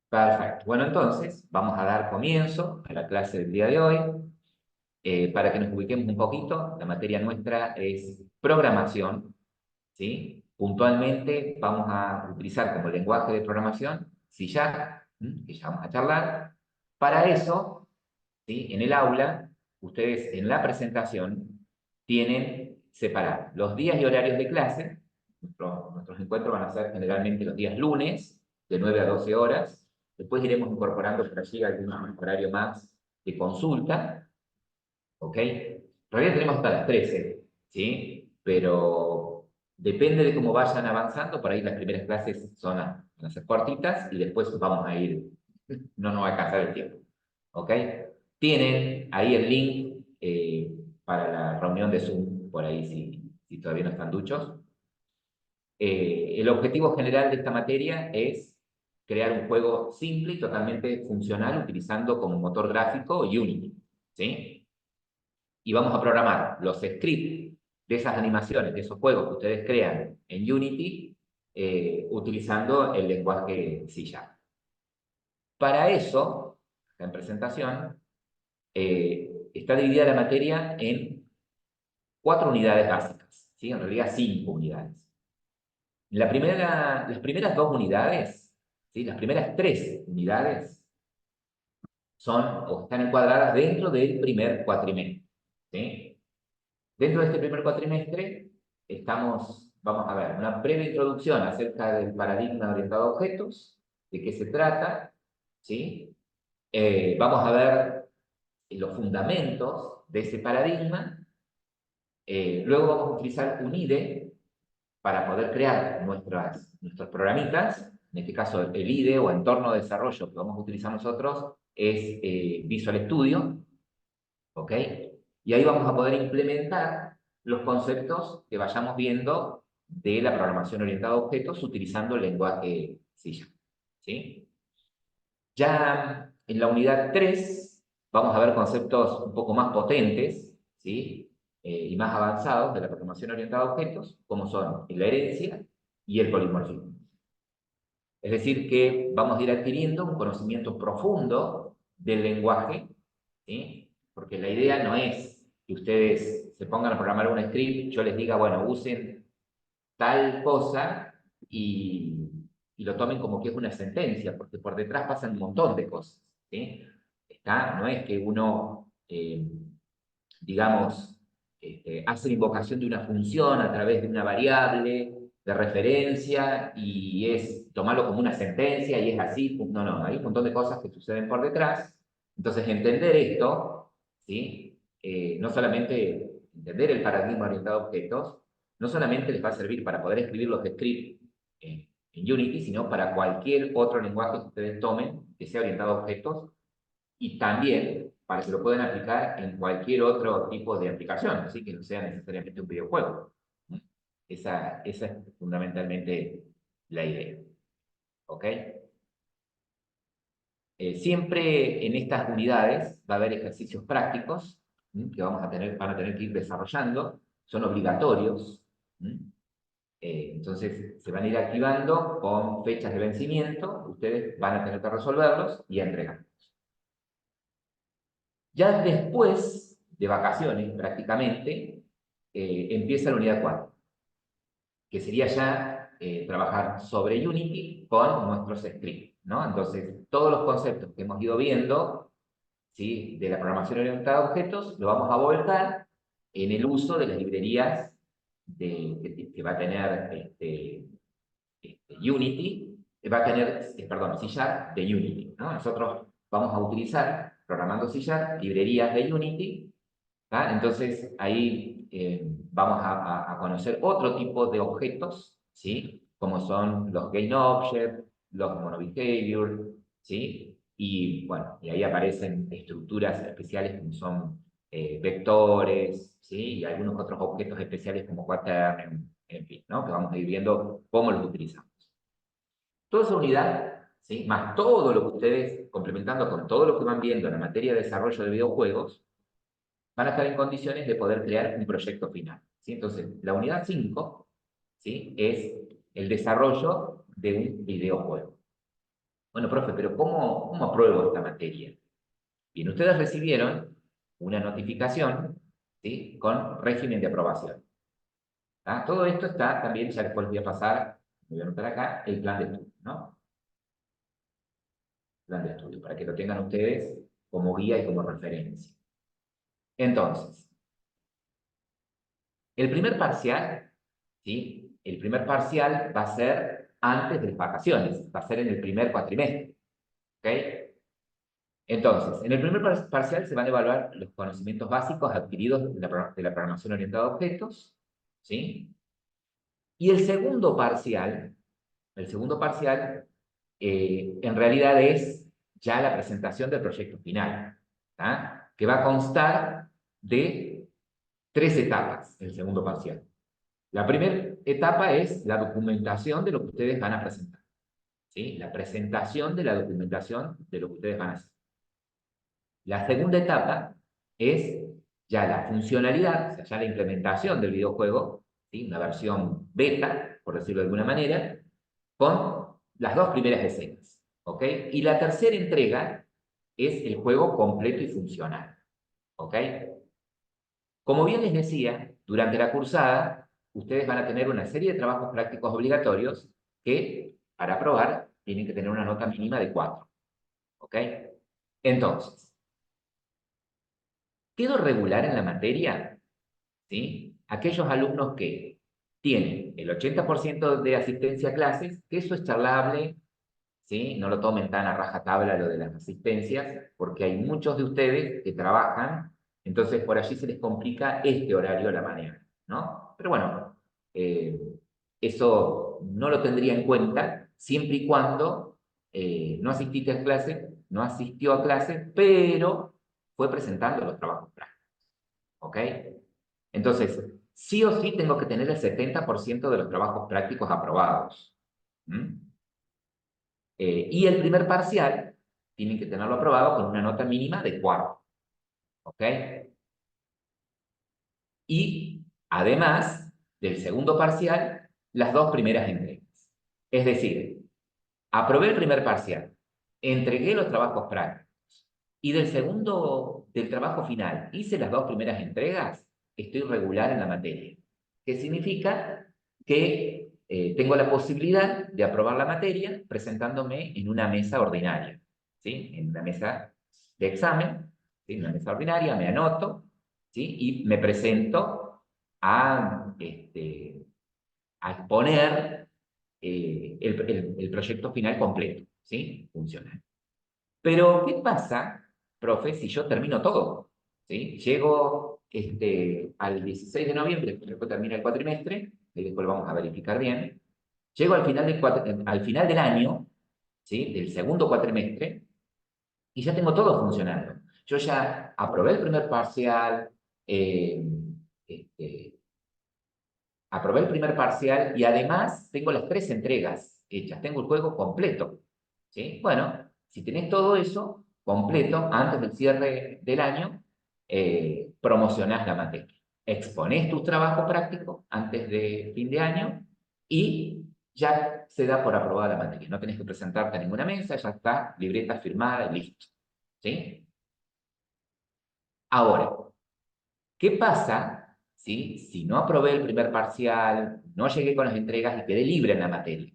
Perfecto. Bueno, entonces vamos a dar comienzo a la clase del día de hoy. Para que nos ubiquemos un poquito, la materia nuestra es programación, ¿sí? Puntualmente vamos a utilizar como lenguaje de programación C#, que ya vamos a charlar. Para eso, ¿sí? En el aula, ustedes en la presentación tienen separar los días y horarios de clase. Nuestros encuentros van a ser generalmente los días lunes, de 9 a 12 horas. Después iremos incorporando por allí algún horario más de consulta, ¿ok? Todavía tenemos hasta las 13, ¿sí? Pero depende de cómo vayan avanzando. Por ahí las primeras clases van a ser cortitas y después vamos a ir, no nos va a alcanzar el tiempo, ¿ok? Tienen ahí el link para la reunión de Zoom, por ahí si todavía no están duchos. El objetivo general de esta materia es crear un juego simple y totalmente funcional utilizando como motor gráfico Unity, ¿sí? Y vamos a programar los scripts de esas animaciones, de esos juegos que ustedes crean en Unity, utilizando el lenguaje C#. Para eso, en presentación, está dividida la materia en 4 unidades básicas, ¿sí? En realidad 5 unidades. Las primeras 2 unidades, ¿sí? Las primeras 3 unidades son o están encuadradas dentro del primer cuatrimestre, ¿sí? Dentro de este primer cuatrimestre vamos a ver una breve introducción acerca del paradigma orientado a objetos, de qué se trata, ¿sí? Vamos a ver los fundamentos de ese paradigma. Luego vamos a utilizar un IDE para poder crear nuestros programitas. En este caso, el IDE o entorno de desarrollo que vamos a utilizar nosotros es Visual Studio, ¿ok? Y ahí vamos a poder implementar los conceptos que vayamos viendo de la programación orientada a objetos utilizando el lenguaje C#, ¿sí? Ya en la unidad 3 vamos a ver conceptos un poco más potentes, ¿sí? Y más avanzados de la programación orientada a objetos, como son la herencia y el polimorfismo. Es decir, que vamos a ir adquiriendo un conocimiento profundo del lenguaje, ¿sí? Porque la idea no es que ustedes se pongan a programar un script, yo les diga, bueno, usen tal cosa y, y lo tomen como que es una sentencia, porque por detrás pasan un montón de cosas, ¿sí? No es que uno, digamos, hace la invocación de una función a través de una variable de referencia y es tomarlo como una sentencia y es así. No, no, hay un montón de cosas que suceden por detrás. Entonces, entender esto, ¿sí? No solamente entender el paradigma orientado a objetos, no solamente les va a servir para poder escribir los scripts en Unity, sino para cualquier otro lenguaje que ustedes tomen que sea orientado a objetos y también para que lo puedan aplicar en cualquier otro tipo de aplicación, así que no sea necesariamente un videojuego. Esa es fundamentalmente la idea. ¿Ok? Siempre en estas unidades va a haber ejercicios prácticos que van a tener que ir desarrollando, son obligatorios. Entonces se van a ir activando con fechas de vencimiento, ustedes van a tener que resolverlos y entregar. Ya después de vacaciones, prácticamente, empieza la unidad 4, que sería ya trabajar sobre Unity con nuestros scripts, ¿no? Entonces, todos los conceptos que hemos ido viendo, ¿sí? De la programación orientada a objetos, lo vamos a volcar en el uso de las librerías que va a tener Unity, va a tener, perdón, C# de Unity, ¿no? Nosotros vamos a utilizar, programando C# librerías de Unity, ¿tá? Entonces ahí vamos a conocer otro tipo de objetos, ¿sí? Como son los GainObject, los MonoBehavior, ¿sí? Y bueno, y ahí aparecen estructuras especiales como son vectores, ¿sí? Y algunos otros objetos especiales como Quaternary, en fin, ¿no? Que vamos a ir viendo cómo los utilizamos. Toda esa unidad, ¿sí? Más todo lo que ustedes, complementando con todo lo que van viendo en la materia de desarrollo de videojuegos, van a estar en condiciones de poder crear un proyecto final, ¿sí? Entonces, la unidad 5, ¿sí? Es el desarrollo de un videojuego, Bueno, profe, pero ¿cómo apruebo esta materia? Bien, ustedes recibieron una notificación, ¿sí? Con régimen de aprobación. ¿Tá? Todo esto está también, ya después voy a pasar, voy a anotar acá, el plan de estudio, ¿no? Plan de estudio, para que lo tengan ustedes como guía y como referencia. Entonces, el primer parcial, ¿sí? El primer parcial va a ser antes de las vacaciones, va a ser en el primer cuatrimestre, ¿ok? Entonces, en el primer parcial se van a evaluar los conocimientos básicos adquiridos de la programación orientada a objetos, ¿sí? Y el segundo parcial, en realidad es ya la presentación del proyecto final, ¿tá? Que va a constar de tres etapas, el segundo parcial. La primera etapa es la documentación de lo que ustedes van a presentar, ¿sí? La presentación de la documentación de lo que ustedes van a hacer. La segunda etapa es ya la funcionalidad, o sea, ya la implementación del videojuego, ¿sí? Una versión beta, por decirlo de alguna manera, con las dos primeras escenas, ¿ok? Y la tercera entrega es el juego completo y funcional, ¿ok? Como bien les decía, durante la cursada, ustedes van a tener una serie de trabajos prácticos obligatorios que, para aprobar, tienen que tener una nota mínima de 4, ¿ok? Entonces, ¿quedó regular en la materia? ¿Sí? Aquellos alumnos que tienen el 80% de asistencia a clases, que eso es charlable, ¿sí? No lo tomen tan a rajatabla lo de las asistencias, porque hay muchos de ustedes que trabajan, entonces por allí se les complica este horario a la mañana, ¿no? Pero bueno, eh, eso no lo tendría en cuenta siempre y cuando no asististe a clase, no asistió a clase, pero fue presentando los trabajos prácticos, ¿ok? Entonces, sí o sí tengo que tener el 70% de los trabajos prácticos aprobados. ¿Mm? Y el primer parcial tienen que tenerlo aprobado con una nota mínima de 4. ¿Ok? Y además del segundo parcial, las dos primeras entregas. Es decir, aprobé el primer parcial, entregué los trabajos prácticos y del trabajo final, hice las dos primeras entregas, estoy regular en la materia. ¿Qué significa? Que tengo la posibilidad de aprobar la materia presentándome en una mesa ordinaria, ¿sí? En una mesa de examen, ¿sí? En una mesa ordinaria, me anoto, ¿sí? Y me presento a, a exponer el proyecto final completo, ¿sí? Funcional. Pero, ¿qué pasa, profe, si yo termino todo? ¿Sí? Llego al 16 de noviembre, después termina el cuatrimestre, y después lo vamos a verificar bien. Llego al final del año, ¿sí? Del segundo cuatrimestre, y ya tengo todo funcionando. Yo ya aprobé el primer parcial, eh, este, aprobé el primer parcial y además tengo las tres entregas hechas, tengo el juego completo. ¿Sí? Bueno, si tenés todo eso completo antes del cierre del año, promocionás la materia. Exponés tus trabajos prácticos antes de fin de año y ya se da por aprobada la materia. No tenés que presentarte a ninguna mesa, ya está, libreta firmada y listo. ¿Sí? Ahora, ¿qué pasa, ¿sí? Si no aprobé el primer parcial, no llegué con las entregas y quedé libre en la materia?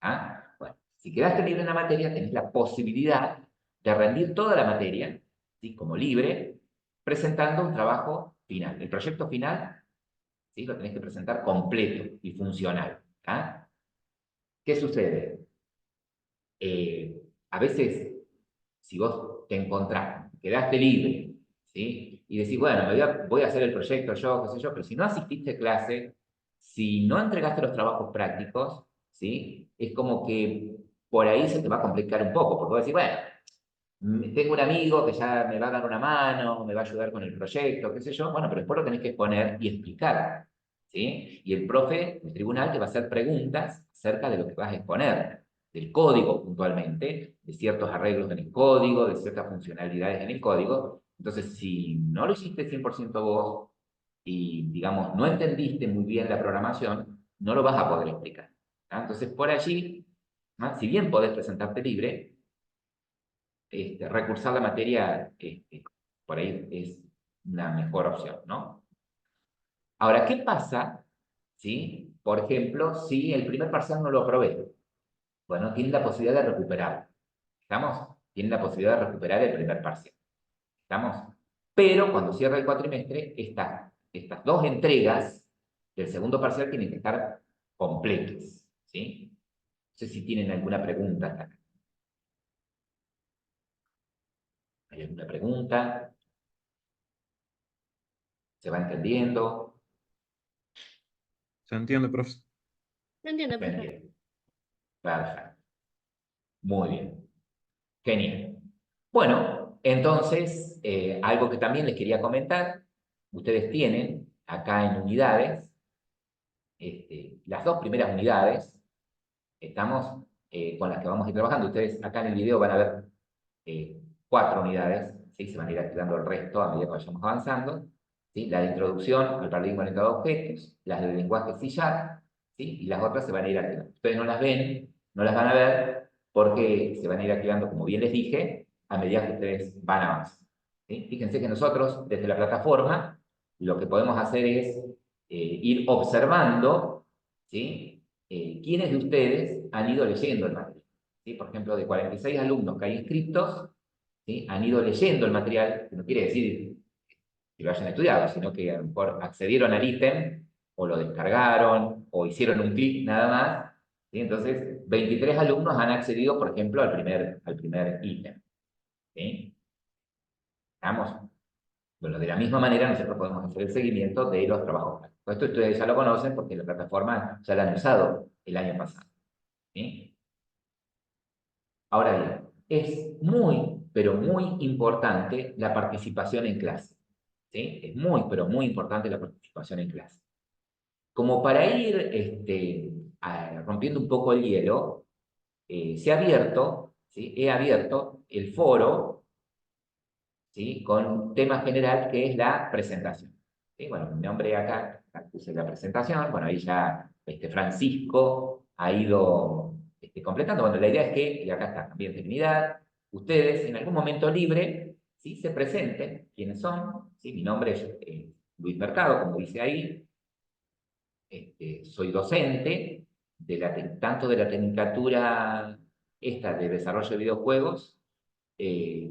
¿Ah? Bueno, si quedaste libre en la materia, tenés la posibilidad de rendir toda la materia, ¿sí? Como libre, presentando un trabajo final. El proyecto final, ¿sí? Lo tenés que presentar completo y funcional. ¿Ah? ¿Qué sucede? A veces, si vos te encontrás, quedaste libre, ¿sí? Y decís, bueno, voy a hacer el proyecto yo, qué sé yo, pero si no asististe a clase, si no entregaste los trabajos prácticos, ¿sí? Es como que por ahí se te va a complicar un poco, porque vos decís, bueno, tengo un amigo que ya me va a dar una mano, me va a ayudar con el proyecto, qué sé yo, bueno, pero después lo tenés que exponer y explicar, ¿sí? Y el profe, el tribunal, te va a hacer preguntas acerca de lo que vas a exponer, del código puntualmente, de ciertos arreglos en el código, de ciertas funcionalidades en el código. Entonces, si no lo hiciste 100% vos y, digamos, no entendiste muy bien la programación, no lo vas a poder explicar. ¿Ah? Entonces, por allí, ¿ah? Si bien podés presentarte libre, recursar la materia, por ahí es una mejor opción, ¿no? Ahora, ¿qué pasa, ¿sí? Por ejemplo, si el primer parcial no lo aprobé? Bueno, tiene la posibilidad de recuperar. ¿Estamos? Tiene la posibilidad de recuperar el primer parcial. ¿Estamos? Pero cuando cierra el cuatrimestre, estas dos entregas del segundo parcial tienen que estar completas, ¿sí? No sé si tienen alguna pregunta hasta acá. ¿Hay alguna pregunta? ¿Se va entendiendo? ¿Se entiende, profe? No entiendo, ¿Se profe. entiende? Perfecto. Muy bien. Genial. Bueno, entonces, algo que también les quería comentar, ustedes tienen acá en unidades, las dos primeras unidades, estamos con las que vamos a ir trabajando. Ustedes acá en el video van a ver 4 unidades, ¿sí? Se van a ir activando el resto a medida que vayamos avanzando, ¿sí? La de introducción al paradigma orientado a objetos, las de lenguaje C#, ¿sí? Y las otras se van a ir activando. Ustedes no las ven, no las van a ver, porque se van a ir activando, como bien les dije, a medida que ustedes van avanzando, ¿sí? Fíjense que nosotros, desde la plataforma, lo que podemos hacer es ir observando, ¿sí? ¿Quiénes de ustedes han ido leyendo el material? ¿Sí? Por ejemplo, de 46 alumnos que hay inscritos, ¿sí? Han ido leyendo el material, que no quiere decir que lo hayan estudiado, sino que a lo mejor accedieron al ítem, o lo descargaron, o hicieron un clic nada más. ¿Sí? Entonces, 23 alumnos han accedido, por ejemplo, al primer ítem. ¿Sí? ¿Estamos? Bueno, de la misma manera nosotros podemos hacer el seguimiento de los trabajos prácticos. Esto ustedes ya lo conocen porque la plataforma ya la han usado el año pasado. ¿Sí? Ahora bien, es muy, pero muy importante la participación en clase. ¿Sí? Es muy, pero muy importante la participación en clase. Como para ir rompiendo un poco el hielo, se ha abierto, ¿sí? He abierto el foro, ¿sí? Con un tema general que es la presentación. ¿Sí? Bueno, mi nombre acá, puse la presentación, bueno, ahí ya Francisco ha ido completando. Bueno, la idea es que, y acá está también Trinidad, ustedes en algún momento libre, ¿sí? Se presenten, quiénes son, ¿sí? Mi nombre es Luis Mercado, como dice ahí, soy docente tanto de la tecnicatura esta de desarrollo de videojuegos,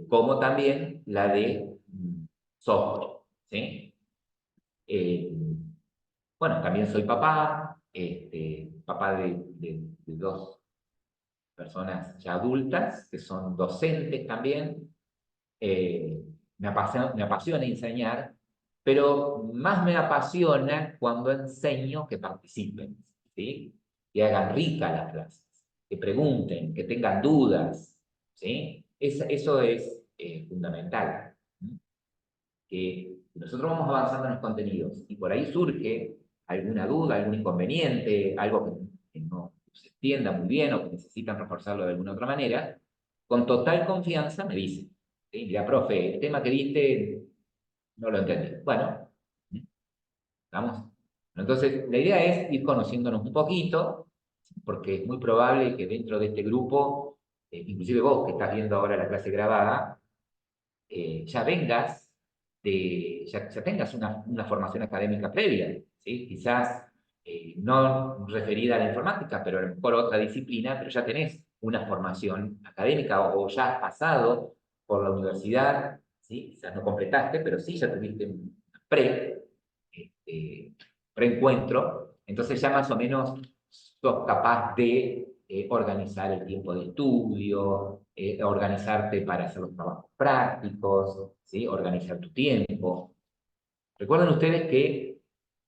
como también la de software, ¿sí? Eh, bueno, también soy papá, papá de dos personas ya adultas, que son docentes también. Me apasiona enseñar, pero más me apasiona cuando enseño que participen, ¿sí? Que hagan rica las clases, que pregunten, que tengan dudas, ¿sí? Eso es fundamental, ¿sí? Que nosotros vamos avanzando en los contenidos y por ahí surge alguna duda, algún inconveniente, algo que no se entienda muy bien o que necesitan reforzarlo de alguna otra manera, con total confianza me dicen, ¿sí? Mira, profe, el tema que diste no lo entendí. Bueno, vamos. Entonces, la idea es ir conociéndonos un poquito, porque es muy probable que dentro de este grupo, inclusive vos que estás viendo ahora la clase grabada, ya vengas ya tengas una formación académica previa, ¿sí? Quizás no referida a la informática, pero por otra disciplina, pero ya tenés una formación académica o ya has pasado por la universidad, ¿sí? Quizás no completaste, pero sí ya tuviste un este, preencuentro, entonces ya más o menos sos capaz de organizar el tiempo de estudio, organizarte para hacer los trabajos prácticos, ¿sí? Organizar tu tiempo. Recuerden ustedes que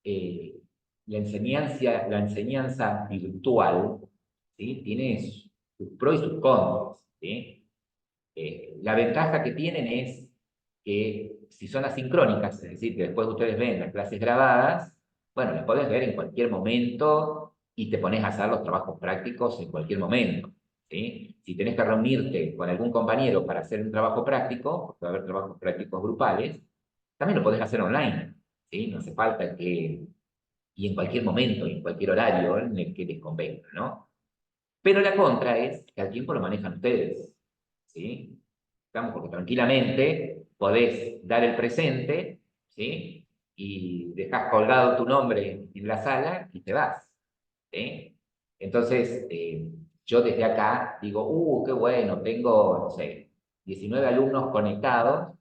eh, la enseñanza virtual, ¿sí? Tiene sus pros y sus contras, ¿sí? La ventaja que tienen es que si son asincrónicas, es decir, que después ustedes ven las clases grabadas, bueno, las podés ver en cualquier momento y te pones a hacer los trabajos prácticos en cualquier momento, ¿sí? Si tenés que reunirte con algún compañero para hacer un trabajo práctico, porque va a haber trabajos prácticos grupales, también lo podés hacer online, ¿sí? No hace falta y en cualquier momento, y en cualquier horario en el que les convenga, ¿no? Pero la contra es que al tiempo lo manejan ustedes, ¿sí? Estamos porque tranquilamente podés dar el presente, ¿sí? Y dejás colgado tu nombre en la sala y te vas, ¿sí? Entonces, yo desde acá digo, qué bueno, tengo, no sé, 19 alumnos conectados,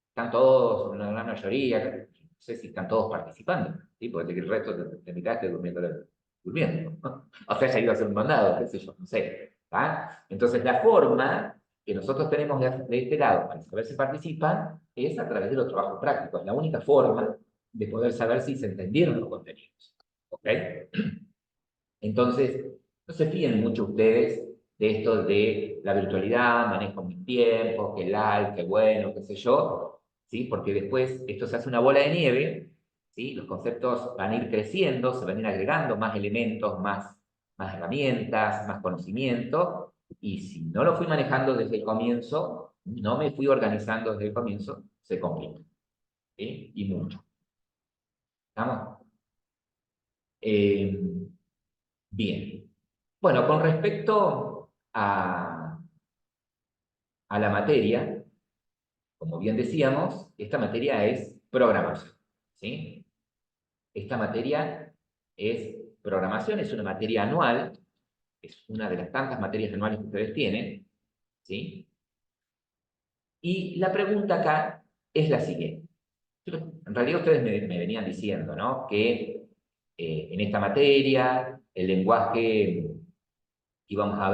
están todos, una gran mayoría, no sé si están todos participando, ¿sí? Porque el resto de mi clase durmiendo. O sea, ya ido a hacer un mandado, qué sé yo, no sé. ¿Va? Entonces, la forma que nosotros tenemos de este lado para saber si participan es a través de los trabajos prácticos. Es la única forma de poder saber si se entendieron los contenidos. ¿Ok? Entonces, no se fíen mucho ustedes de esto de la virtualidad, manejo mis tiempos, que like, que bueno, qué sé yo, ¿sí? Porque después esto se hace una bola de nieve, ¿sí? Los conceptos van a ir creciendo, se van a ir agregando más elementos, más herramientas, más conocimiento, y si no lo fui manejando desde el comienzo, no me fui organizando desde el comienzo, se complica, ¿sí? Y mucho. ¿Estamos? Eh, Bien. Bueno, con respecto a la materia, como bien decíamos, esta materia es programación, ¿sí? Esta materia es programación, es una materia anual, es una de las tantas materias anuales que ustedes tienen, ¿sí? Y la pregunta acá es la siguiente. En realidad ustedes me venían diciendo, ¿no? Que en esta materia el lenguaje que vamos a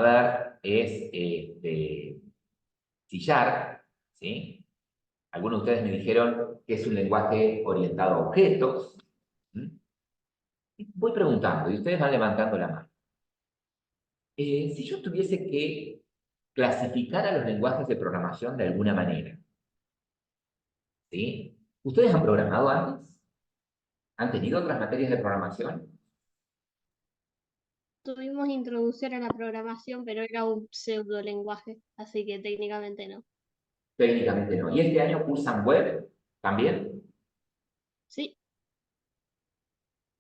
ver es de sillar, ¿sí? Algunos de ustedes me dijeron que es un lenguaje orientado a objetos. ¿Mm? Voy preguntando y ustedes van levantando la mano. Si yo tuviese que clasificar a los lenguajes de programación de alguna manera, ¿sí? ¿Ustedes han programado antes? ¿Han tenido otras materias de programación? Tuvimos introducción a la programación, pero era un pseudo lenguaje, así que técnicamente no. Técnicamente no. ¿Y este año cursan web también? Sí,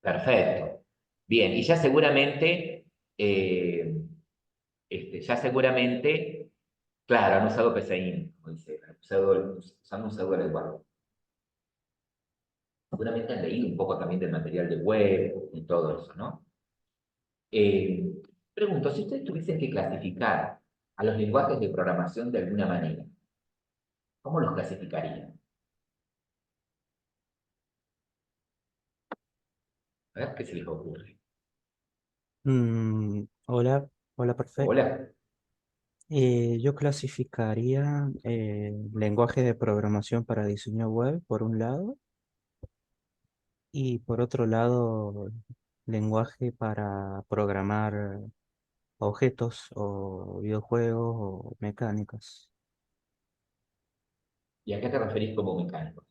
Perfecto. Bien, y ya seguramente, claro, han usado PCIN, como dice, usando un pseudo lenguaje. Seguramente han leído un poco también del material de web y todo eso, ¿no? Eh, Pregunto, si ustedes tuviesen que clasificar a los lenguajes de programación de alguna manera, ¿cómo los clasificarían? A ver qué se les ocurre. Hola, hola, perfecto. Hola. Yo clasificaría lenguaje de programación para diseño web por un lado y por otro lado lenguaje para programar objetos o videojuegos o mecánicas. ¿Y a qué te referís como mecánico?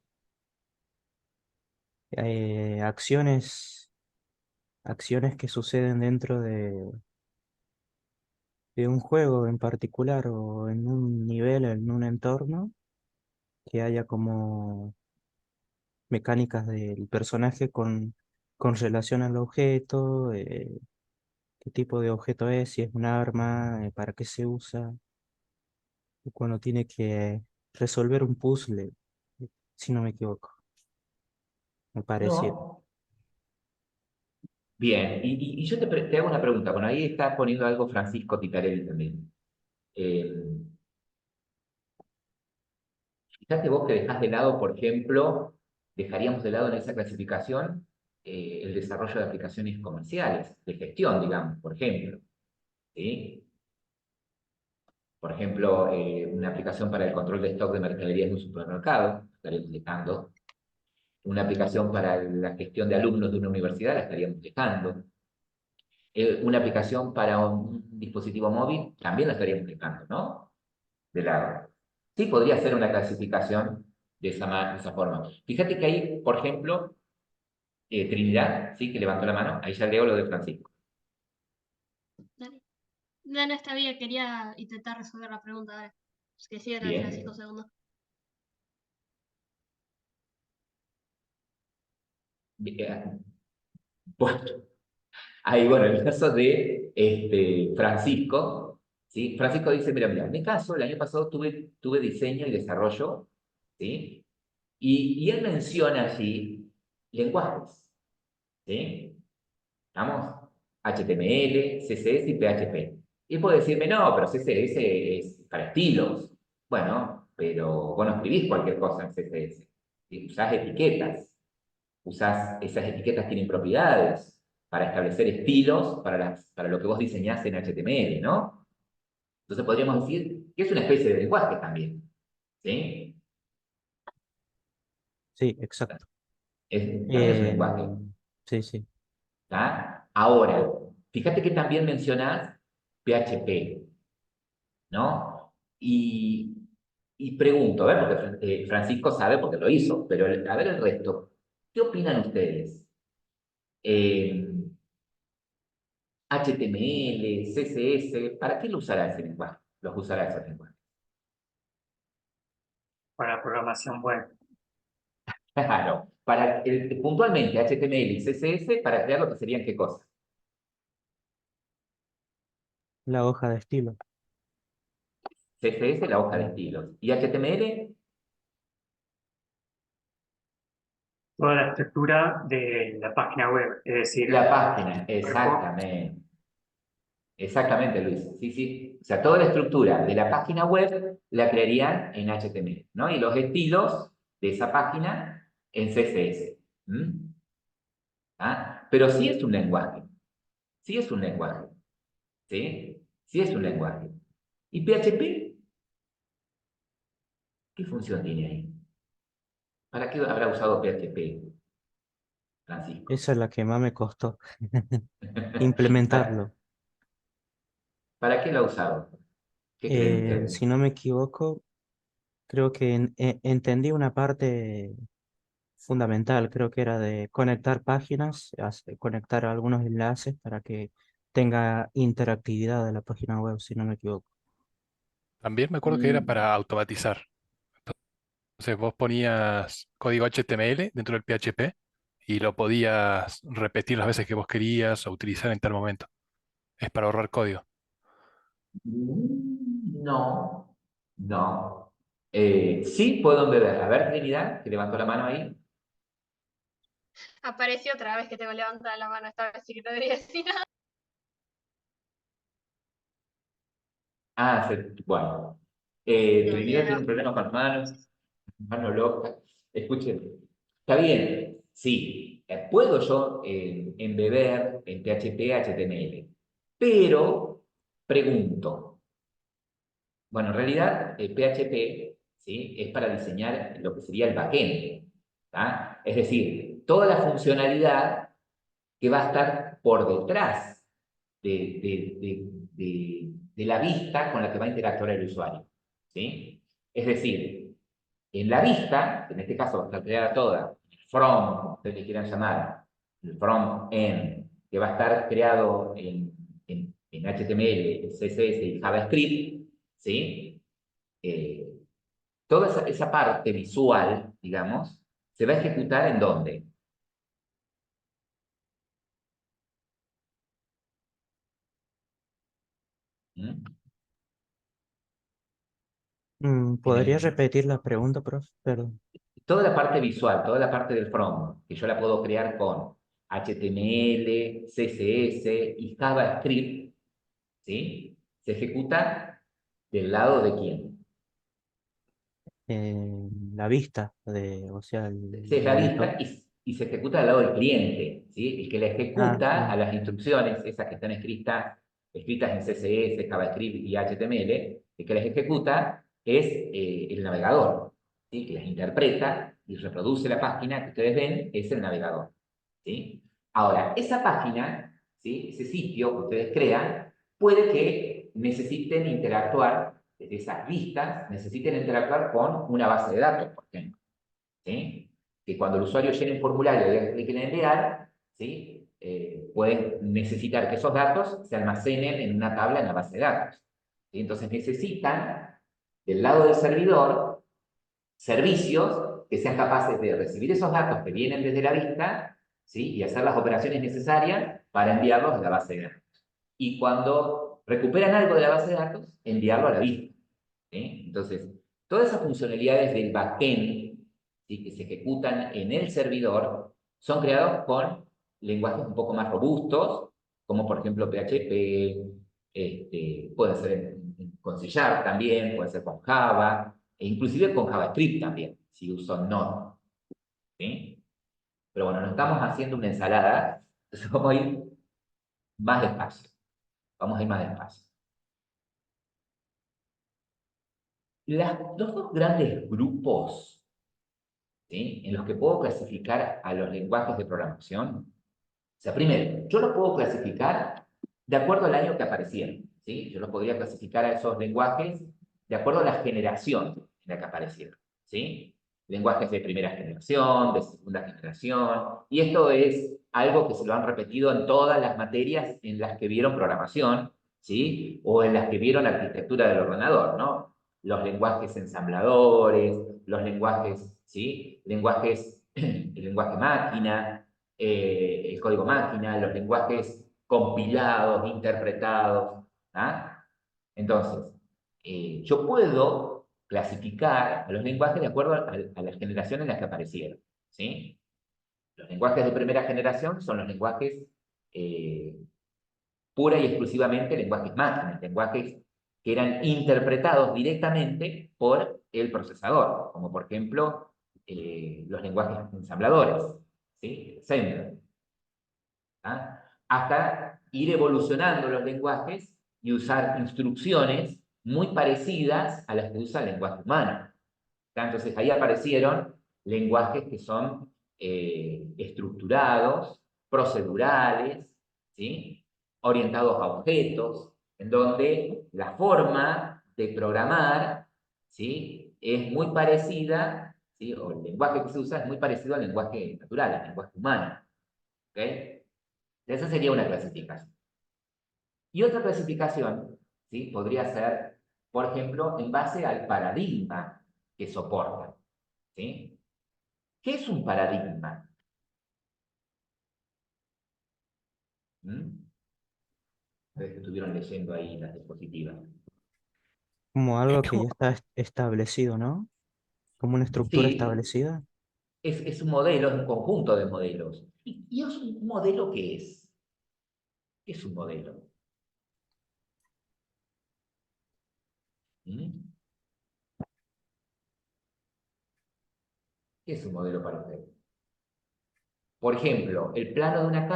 Acciones que suceden dentro de un juego en particular o en un nivel, en un entorno, que haya como mecánicas del personaje con relación al objeto, qué tipo de objeto es, si es un arma, para qué se usa, y cuando tiene que resolver un puzzle, si no me equivoco, me pareció. No. Bien, y yo te hago una pregunta. Bueno, ahí está poniendo algo Francisco Ticarelli también. Eh, Fíjate vos que dejás de lado, por ejemplo, dejaríamos de lado en esa clasificación el desarrollo de aplicaciones comerciales, de gestión, digamos, por ejemplo. ¿Sí? Por ejemplo, una aplicación para el control de stock de mercaderías de un supermercado, estaríamos dejando. Una aplicación para la gestión de alumnos de una universidad, la estaríamos dejando. Una aplicación para un dispositivo móvil, también la estaríamos dejando, ¿no? De lado. Sí, podría ser una clasificación de esa forma. Fíjate que ahí, por ejemplo, Trinidad, sí, que levantó la mano, ahí ya leo lo de Francisco. dale. No, no, está bien, quería intentar resolver la pregunta ahora. Que siga la de Francisco Bien. segundo. Bien. Bueno, ahí, bueno, en el caso de Francisco, ¿sí? Francisco dice, mira, en mi caso, el año pasado tuve diseño y desarrollo, ¿sí? Y él menciona allí lenguajes, ¿sí? ¿Estamos? HTML, CSS y PHP. Y puede decirme, no, pero CSS es para estilos. Bueno, pero vos no escribís cualquier cosa en CSS. ¿Sí? Usás etiquetas. Esas etiquetas tienen propiedades para establecer estilos para lo que vos diseñás en HTML, ¿no? Entonces podríamos decir que es una especie de lenguaje también. ¿Sí? Sí, exacto. También es un lenguaje. Sí, sí. ¿Tá? Ahora, fíjate que también mencionás PHP, ¿no? Y pregunto, a ver, porque Francisco sabe porque lo hizo, pero a ver el resto, ¿qué opinan ustedes? Eh, HTML, CSS, ¿para qué lo usará ese lenguaje? Los usará ese lenguaje. Para programación web. Claro, puntualmente HTML y CSS para crear lo que serían qué cosas. La hoja de estilo. CSS, la hoja de estilos. Y HTML, Toda la estructura de la página web, es decir, la página, cuerpo, exactamente. Exactamente, Luis. Sí, sí. O sea, toda la estructura de la página web la crearían en HTML, ¿no? Y los estilos de esa página en CSS. ¿Mm? ¿Ah? Pero sí es un lenguaje. Sí es un lenguaje. ¿Sí? Sí es un lenguaje. ¿Y PHP? ¿Qué función tiene ahí? ¿Para qué habrá usado PHP, Francisco? Esa es la que más me costó ¿Para, implementarlo. para qué lo ha usado? ¿Qué creen ustedes? Si no me equivoco, creo que entendí una parte fundamental, creo que era de conectar páginas, conectar algunos enlaces para que tenga interactividad de la página web, si no me equivoco. También me acuerdo que era Mm, para automatizar. Entonces vos ponías código HTML dentro del PHP y lo podías repetir las veces que vos querías o utilizar en tal momento. Es para ahorrar código. No, no. Sí puedo beber. A ver, Trinidad, que levantó la mano ahí. Apareció otra vez que tengo levantada la mano, esta vez sí que no debería decir nada. Ah, bueno. No, Trinidad tiene no. un problema con las manos, mano loca. Escuchen, está bien, sí, puedo yo embeber en PHP, HTML, pero pregunto, bueno, en realidad PHP, ¿sí? Es para diseñar lo que sería el backend, ¿tá? Es decir, toda la funcionalidad que va a estar por detrás de la vista con la que va a interactuar el usuario, ¿sí? Es decir, en la vista, en este caso va a estar creada toda, el front, como ustedes le quieran llamar, el front-end, que va a estar creado en HTML, CSS y JavaScript, ¿sí? Eh, toda esa parte visual, digamos, se va a ejecutar ¿en dónde? ¿Mm? En ¿Podría el, repetir la pregunta, profe? Perdón. toda la parte visual, toda la parte del front, que yo la puedo crear con HTML, CSS y JavaScript, ¿sí? Se ejecuta del lado de quién. La vista, o sea, Se es el la monitor. vista y se ejecuta del lado del cliente, ¿sí? El que la Ah, ejecuta a bien. las instrucciones, esas que están escritas en CSS, JavaScript y HTML, el que las ejecuta es el navegador, ¿sí? Que las interpreta y reproduce la página que ustedes ven, es el navegador, ¿sí? Ahora, esa página, ¿sí? Ese sitio que ustedes crean, puede que necesiten interactuar, desde esas vistas, necesiten interactuar con una base de datos, por ejemplo. ¿Sí? Que cuando el usuario llene un formulario y haga clic en enviar, ¿sí? Pueden necesitar que esos datos se almacenen en una tabla en la base de datos. ¿Sí? Entonces necesitan, del lado del servidor, servicios que sean capaces de recibir esos datos que vienen desde la vista, ¿sí? Y hacer las operaciones necesarias para enviarlos a la base de datos. Y cuando recuperan algo de la base de datos, enviarlo a la vista. ¿Sí? Entonces, todas esas funcionalidades del backend, ¿sí?, que se ejecutan en el servidor son creados con lenguajes un poco más robustos, como por ejemplo PHP, puede ser con C# también, puede ser con Java, e inclusive con JavaScript también, si uso Node. ¿Sí? Pero bueno, no estamos haciendo una ensalada, entonces vamos a ir más despacio. Vamos a ir más despacio. Los dos grandes grupos, ¿sí?, en los que puedo clasificar a los lenguajes de programación. O sea, primero, yo los puedo clasificar de acuerdo al año que aparecieron. ¿Sí? Yo los podría clasificar a esos lenguajes de acuerdo a la generación en la que aparecieron. ¿Sí? Lenguajes de primera generación, de segunda generación. Y esto es algo que se lo han repetido en todas las materias en las que vieron programación, ¿sí?, o en las que vieron arquitectura del ordenador, ¿no? Los lenguajes ensambladores, los lenguajes, ¿sí?, el lenguaje máquina, el código máquina, los lenguajes compilados, interpretados. ¿Ah? Entonces, yo puedo clasificar a los lenguajes de acuerdo a la generación en la que aparecieron. ¿Sí? Los lenguajes de primera generación son los lenguajes pura y exclusivamente lenguajes máquinas, lenguajes que eran interpretados directamente por el procesador, como por ejemplo los lenguajes ensambladores, ¿sí? Assembler. ¿Ah? Hasta ir evolucionando los lenguajes y usar instrucciones muy parecidas a las que usa el lenguaje humano. Entonces ahí aparecieron lenguajes que son estructurados, procedurales, ¿sí?, orientados a objetos, en donde la forma de programar, ¿sí?, es muy parecida, ¿sí?, o el lenguaje que se usa es muy parecido al lenguaje natural, al lenguaje humano. ¿Okay? Esa sería una clasificación. Y otra clasificación, ¿sí?, podría ser, por ejemplo, en base al paradigma que soporta. ¿Sí? ¿Qué es un paradigma? Ustedes que estuvieron leyendo ahí las diapositivas. Como algo que ya Esto, está establecido, ¿no? Como una estructura Sí, establecida. es un modelo, es un conjunto de modelos. ¿Y es un modelo qué es? ¿Qué es un modelo? ¿Mm? ¿Qué es un modelo para usted? Por ejemplo, el plano de una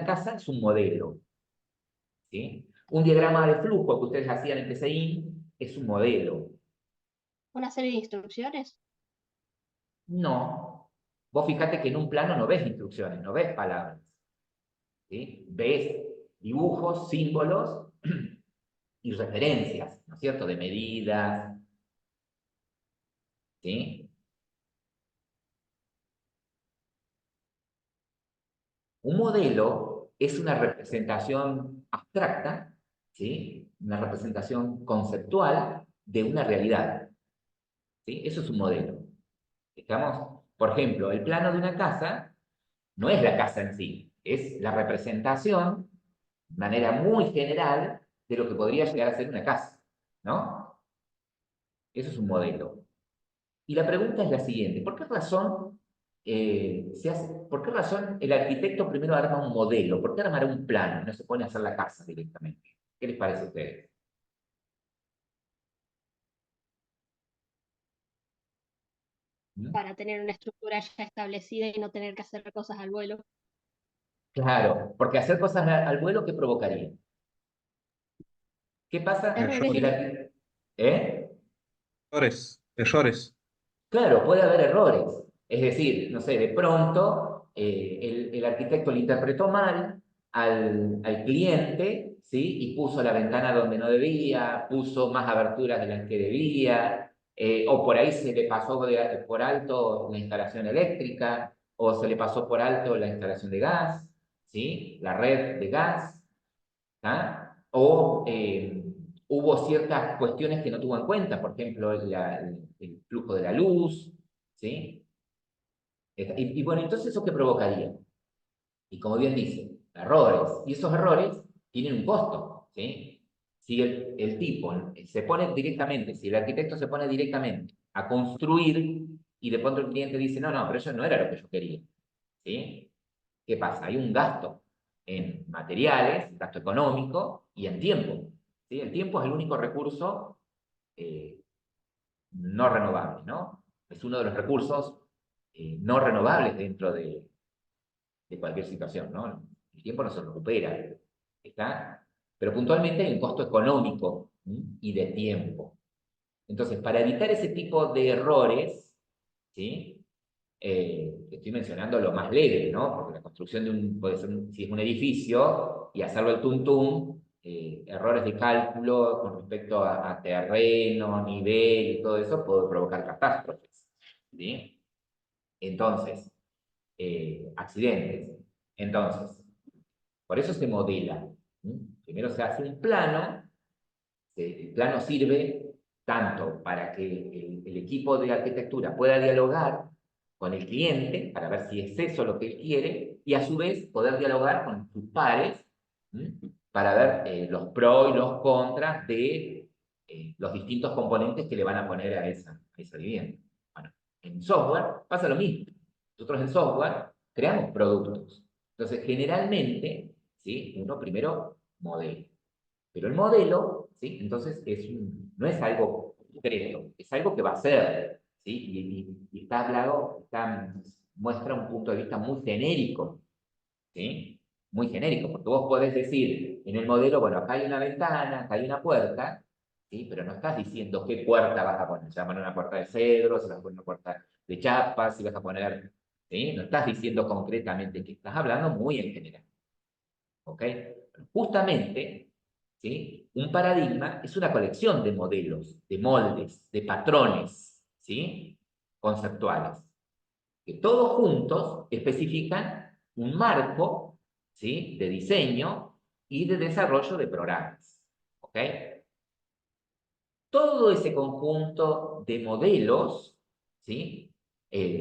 casa es un modelo. ¿Sí? Un diagrama de flujo que ustedes hacían en PCI es un modelo. Una serie de instrucciones. No. Vos fíjate que en un plano no ves instrucciones, no ves palabras. ¿Sí? Ves dibujos, símbolos y referencias, ¿no es cierto?, de medidas. ¿Sí? Un modelo es una representación abstracta, ¿sí?, una representación conceptual de una realidad. ¿Sí? Eso es un modelo. ¿Estamos? Por ejemplo, el plano de una casa no es la casa en sí, es la representación, de manera muy general, de lo que podría llegar a ser una casa, ¿no? Eso es un modelo. Y la pregunta es la siguiente: ¿por qué razón el arquitecto primero arma un modelo? ¿Por qué armar un plano? No se pone a hacer la casa directamente. ¿Qué les parece a ustedes? ¿Mm? Para tener una estructura ya establecida y no tener que hacer cosas al vuelo. Claro, porque hacer cosas al vuelo, ¿qué provocaría? ¿Qué pasa si Errores. el Errores, arquitecto... ¿Eh? errores, errores. Claro, puede haber errores. Es decir, no sé, de pronto el arquitecto le interpretó mal al cliente, ¿sí? Y puso la ventana donde no debía, puso más aberturas de las que debía, o por ahí se le pasó por alto la instalación eléctrica, o se le pasó por alto la instalación de gas, ¿sí? La red de gas. ¿Ah? O hubo ciertas cuestiones que no tuvo en cuenta, por ejemplo, el flujo de la luz, ¿sí? Y bueno, entonces, ¿eso qué provocaría? Y como bien dice, errores. Y esos errores tienen un costo, ¿sí? si el tipo se pone directamente, si el arquitecto se pone directamente a construir y de pronto el cliente dice, no, no, pero eso no era lo que yo quería, ¿sí? ¿Qué pasa? Hay un gasto en materiales, gasto económico y en tiempo, ¿sí? El tiempo es el único recurso no renovable, ¿no? Es uno de los recursos no renovables dentro de cualquier situación, ¿no? El tiempo no se recupera, ¿está? Pero puntualmente hay un costo económico, ¿sí? Y de tiempo. Entonces, para evitar ese tipo de errores, ¿sí? Estoy mencionando lo más leve, ¿no? Porque la construcción de puede ser, si es un edificio, y hacerlo al tuntum, errores de cálculo con respecto a terreno, nivel y todo eso, puede provocar catástrofes, ¿sí? Entonces, accidentes. Entonces, por eso se modela, ¿sí? Primero se hace un plano, el plano sirve tanto para que el equipo de arquitectura pueda dialogar con el cliente para ver si es eso lo que él quiere y a su vez poder dialogar con sus pares, ¿sí? Para ver los pros y los contras de los distintos componentes que le van a poner a esa vivienda. Bueno, en software pasa lo mismo. Nosotros en software creamos productos. Entonces, generalmente, ¿sí? Uno primero modela. Pero el modelo, ¿sí? Entonces, no es algo concreto, es algo que va a ser, ¿sí? Y está hablado, muestra un punto de vista muy genérico, ¿sí? Muy genérico, porque vos podés decir en el modelo, bueno, acá hay una ventana, acá hay una puerta, ¿sí? Pero no estás diciendo qué puerta vas a poner. Si vas a poner una puerta de cedro, si vas a poner una puerta de chapa, si vas a poner, ¿sí? No estás diciendo concretamente que estás hablando muy en general, ¿ok? Justamente, ¿sí? Un paradigma es una colección de modelos, de moldes, de patrones, ¿sí? Conceptuales, que todos juntos especifican un marco, ¿sí? De diseño y de desarrollo de programas, ¿ok? Todo ese conjunto de modelos, ¿sí?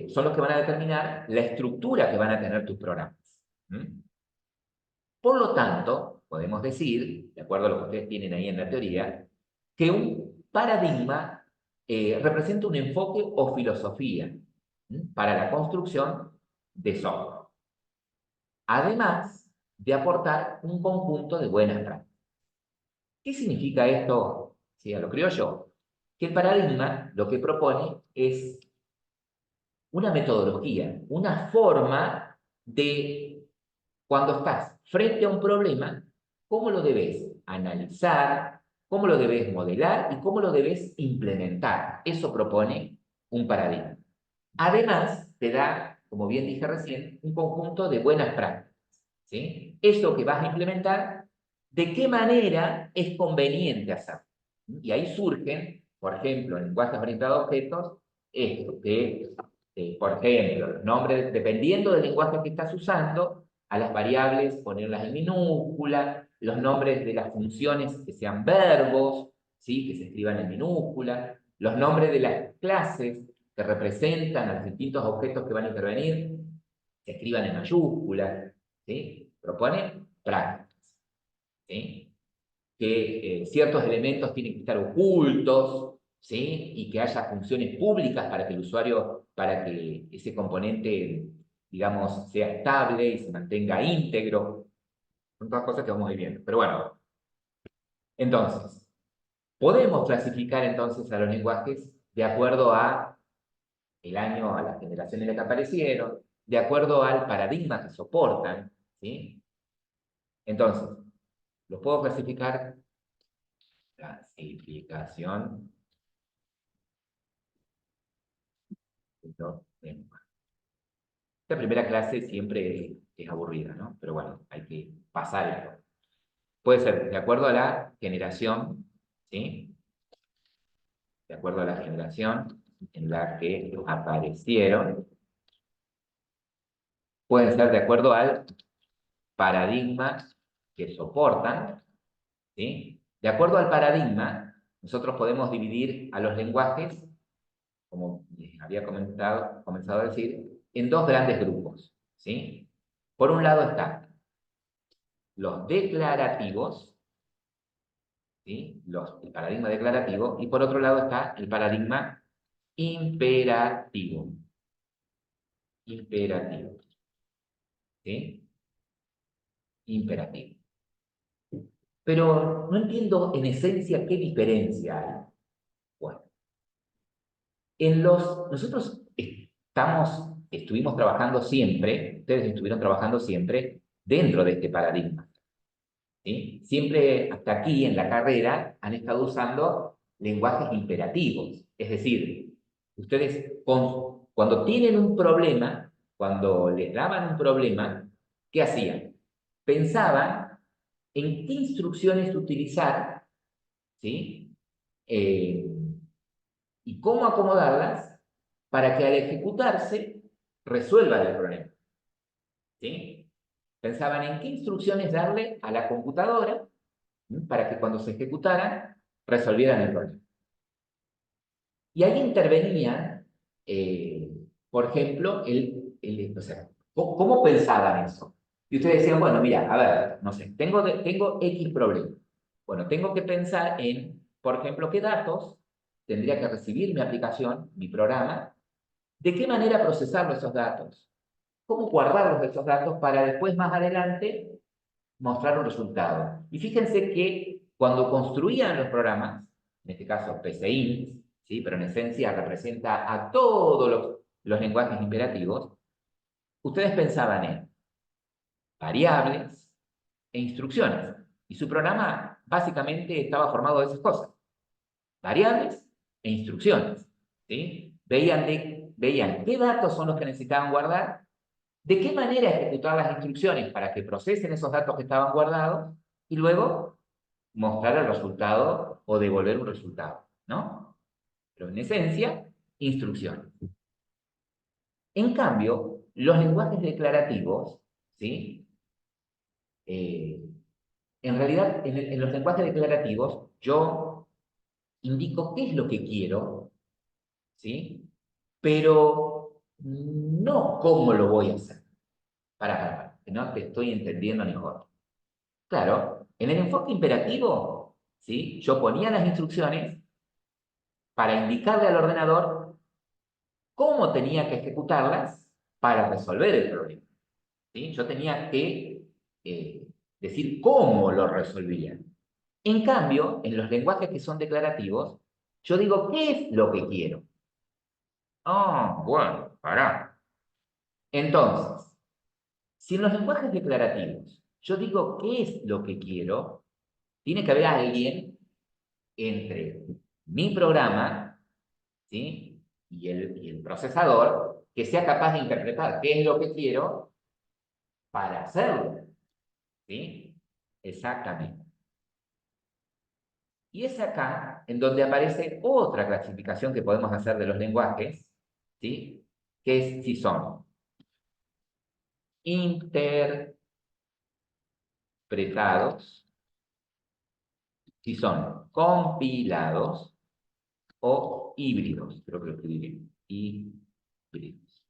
Son los que van a determinar la estructura que van a tener tus programas. Por lo tanto, podemos decir, de acuerdo a lo que ustedes tienen ahí en la teoría, que un paradigma representa un enfoque o filosofía para la construcción de software. Además de aportar un conjunto de buenas prácticas. ¿Qué significa esto? Si lo creo yo. Que el paradigma lo que propone es una metodología, una forma de, cuando estás frente a un problema, cómo lo debes analizar, cómo lo debes modelar y cómo lo debes implementar. Eso propone un paradigma. Además, te da, como bien dije recién, un conjunto de buenas prácticas, ¿sí? Eso que vas a implementar, ¿de qué manera es conveniente hacerlo? Y ahí surgen, por ejemplo, en lenguajes orientados a objetos, esto, que, por ejemplo, los nombres, dependiendo del lenguaje que estás usando, a las variables ponerlas en minúscula, los nombres de las funciones que sean verbos, ¿sí? Que se escriban en minúscula, los nombres de las clases que representan a los distintos objetos que van a intervenir, se escriban en mayúsculas, ¿sí? Propone prácticas, ¿sí? Que ciertos elementos tienen que estar ocultos, ¿sí? Y que haya funciones públicas para que el usuario, para que ese componente, digamos, sea estable y se mantenga íntegro. Son todas cosas que vamos a ir viendo. Pero bueno, entonces, podemos clasificar entonces a los lenguajes de acuerdo a el año, a la generación en la que aparecieron, de acuerdo al paradigma que soportan, ¿sí? Entonces, los puedo clasificar, clasificación de los lenguajes. Esta primera clase siempre es aburrida, ¿no? Pero bueno, hay que pasar esto. Puede ser de acuerdo a la generación, ¿sí? De acuerdo a la generación en la que aparecieron. Pueden ser de acuerdo al paradigma que soportan, ¿sí? De acuerdo al paradigma, nosotros podemos dividir a los lenguajes, como les había comenzado a decir, en dos grandes grupos, ¿sí? Por un lado están los declarativos, ¿sí? El paradigma declarativo, y por otro lado está el paradigma imperativo. Imperativo. ¿Sí? Imperativo. Pero no entiendo en esencia qué diferencia hay. Bueno, nosotros estuvimos trabajando siempre, ustedes estuvieron trabajando siempre dentro de este paradigma. ¿Sí? Siempre hasta aquí en la carrera han estado usando lenguajes imperativos. Es decir, ustedes cuando tienen un problema, cuando les daban un problema, ¿qué hacían? Pensaban en qué instrucciones utilizar, ¿sí? Y cómo acomodarlas para que al ejecutarse resuelvan el problema. ¿Sí? Pensaban en qué instrucciones darle a la computadora para que cuando se ejecutaran resolvieran el problema. Y ahí intervenía, por ejemplo, o sea, ¿cómo pensaban eso? Y ustedes decían, bueno, mira, a ver, no sé, tengo X problema. Bueno, tengo que pensar en, por ejemplo, qué datos tendría que recibir mi aplicación, mi programa, de qué manera procesar esos datos, cómo guardarlos esos datos para después, más adelante, mostrar un resultado. Y fíjense que cuando construían los programas, en este caso PCINT, ¿sí? Pero en esencia representa a todos los lenguajes imperativos, ustedes pensaban en variables e instrucciones. Y su programa básicamente estaba formado de esas cosas. Variables e instrucciones. ¿Sí? Veían qué datos son los que necesitaban guardar, de qué manera ejecutar las instrucciones para que procesen esos datos que estaban guardados y luego mostrar el resultado o devolver un resultado, ¿no? Pero en esencia, instrucciones. En cambio, los lenguajes declarativos, ¿sí? En realidad, en los lenguajes declarativos, yo indico qué es lo que quiero, ¿sí? Pero no cómo lo voy a hacer. Que no te estoy entendiendo mejor. Claro, en el enfoque imperativo, ¿sí? Yo ponía las instrucciones para indicarle al ordenador cómo tenía que ejecutarlas para resolver el problema. ¿Sí? Yo tenía que decir cómo lo resolvía. En cambio, en los lenguajes que son declarativos, yo digo, ¿qué es lo que quiero? Ah, bueno, pará. Entonces, si en los lenguajes declarativos yo digo qué es lo que quiero, tiene que haber alguien entre mi programa, ¿sí? y el procesador que sea capaz de interpretar qué es lo que quiero para hacerlo. ¿Sí? Exactamente. Y es acá en donde aparece otra clasificación que podemos hacer de los lenguajes, ¿sí? Que es si son interpretados, si son compilados o híbridos. Creo que lo escribí bien. Híbridos.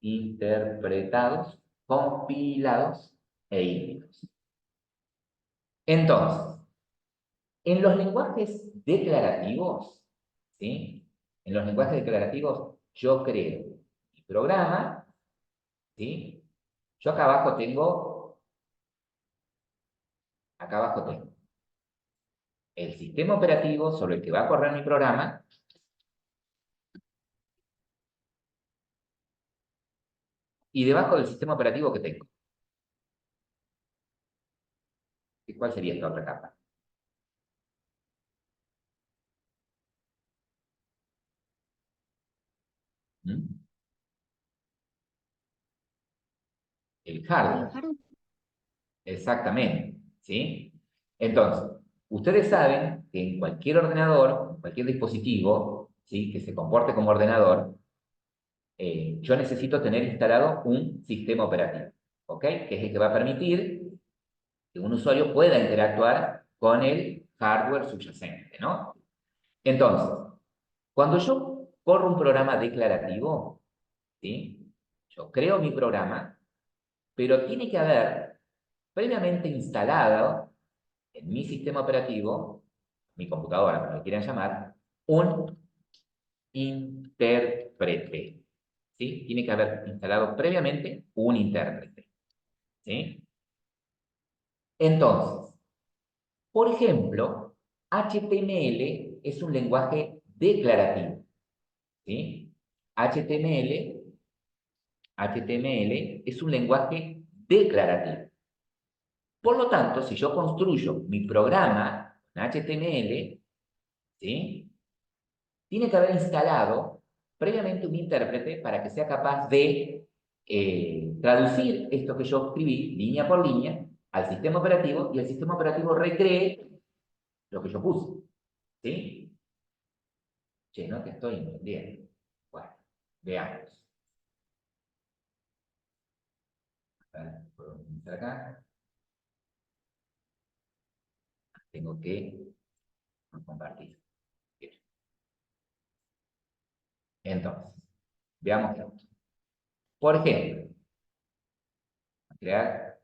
Interpretados, compilados e híbridos. Entonces, en los lenguajes declarativos, ¿sí? En los lenguajes declarativos, yo creo mi programa, ¿sí? Yo acá abajo tengo el sistema operativo sobre el que va a correr mi programa, y debajo del sistema operativo que tengo. ¿Y cuál sería esta otra capa? ¿Mm? El hardware. Exactamente, ¿sí? Entonces, ustedes saben que en cualquier ordenador, en cualquier dispositivo, ¿sí? Que se comporte como ordenador, yo necesito tener instalado un sistema operativo, ¿ok? Que es el que va a permitir que un usuario pueda interactuar con el hardware subyacente, ¿no? Entonces, cuando yo corro un programa declarativo, ¿sí? Yo creo mi programa, pero tiene que haber previamente instalado en mi sistema operativo mi computadora, como lo quieran llamar, un intérprete. ¿Sí? Tiene que haber instalado previamente un intérprete. ¿Sí? Entonces, por ejemplo, HTML es un lenguaje declarativo. ¿Sí? HTML es un lenguaje declarativo. Por lo tanto, si yo construyo mi programa en HTML, ¿sí? Tiene que haber instalado previamente un intérprete para que sea capaz de traducir esto que yo escribí línea por línea al sistema operativo y el sistema operativo recree lo que yo puse. ¿Sí? Che, no te estoy entendiendo. Bueno, veamos. A ver, puedo comenzar acá. Tengo que compartir. Bien. Entonces, veamos esto. Por ejemplo, crear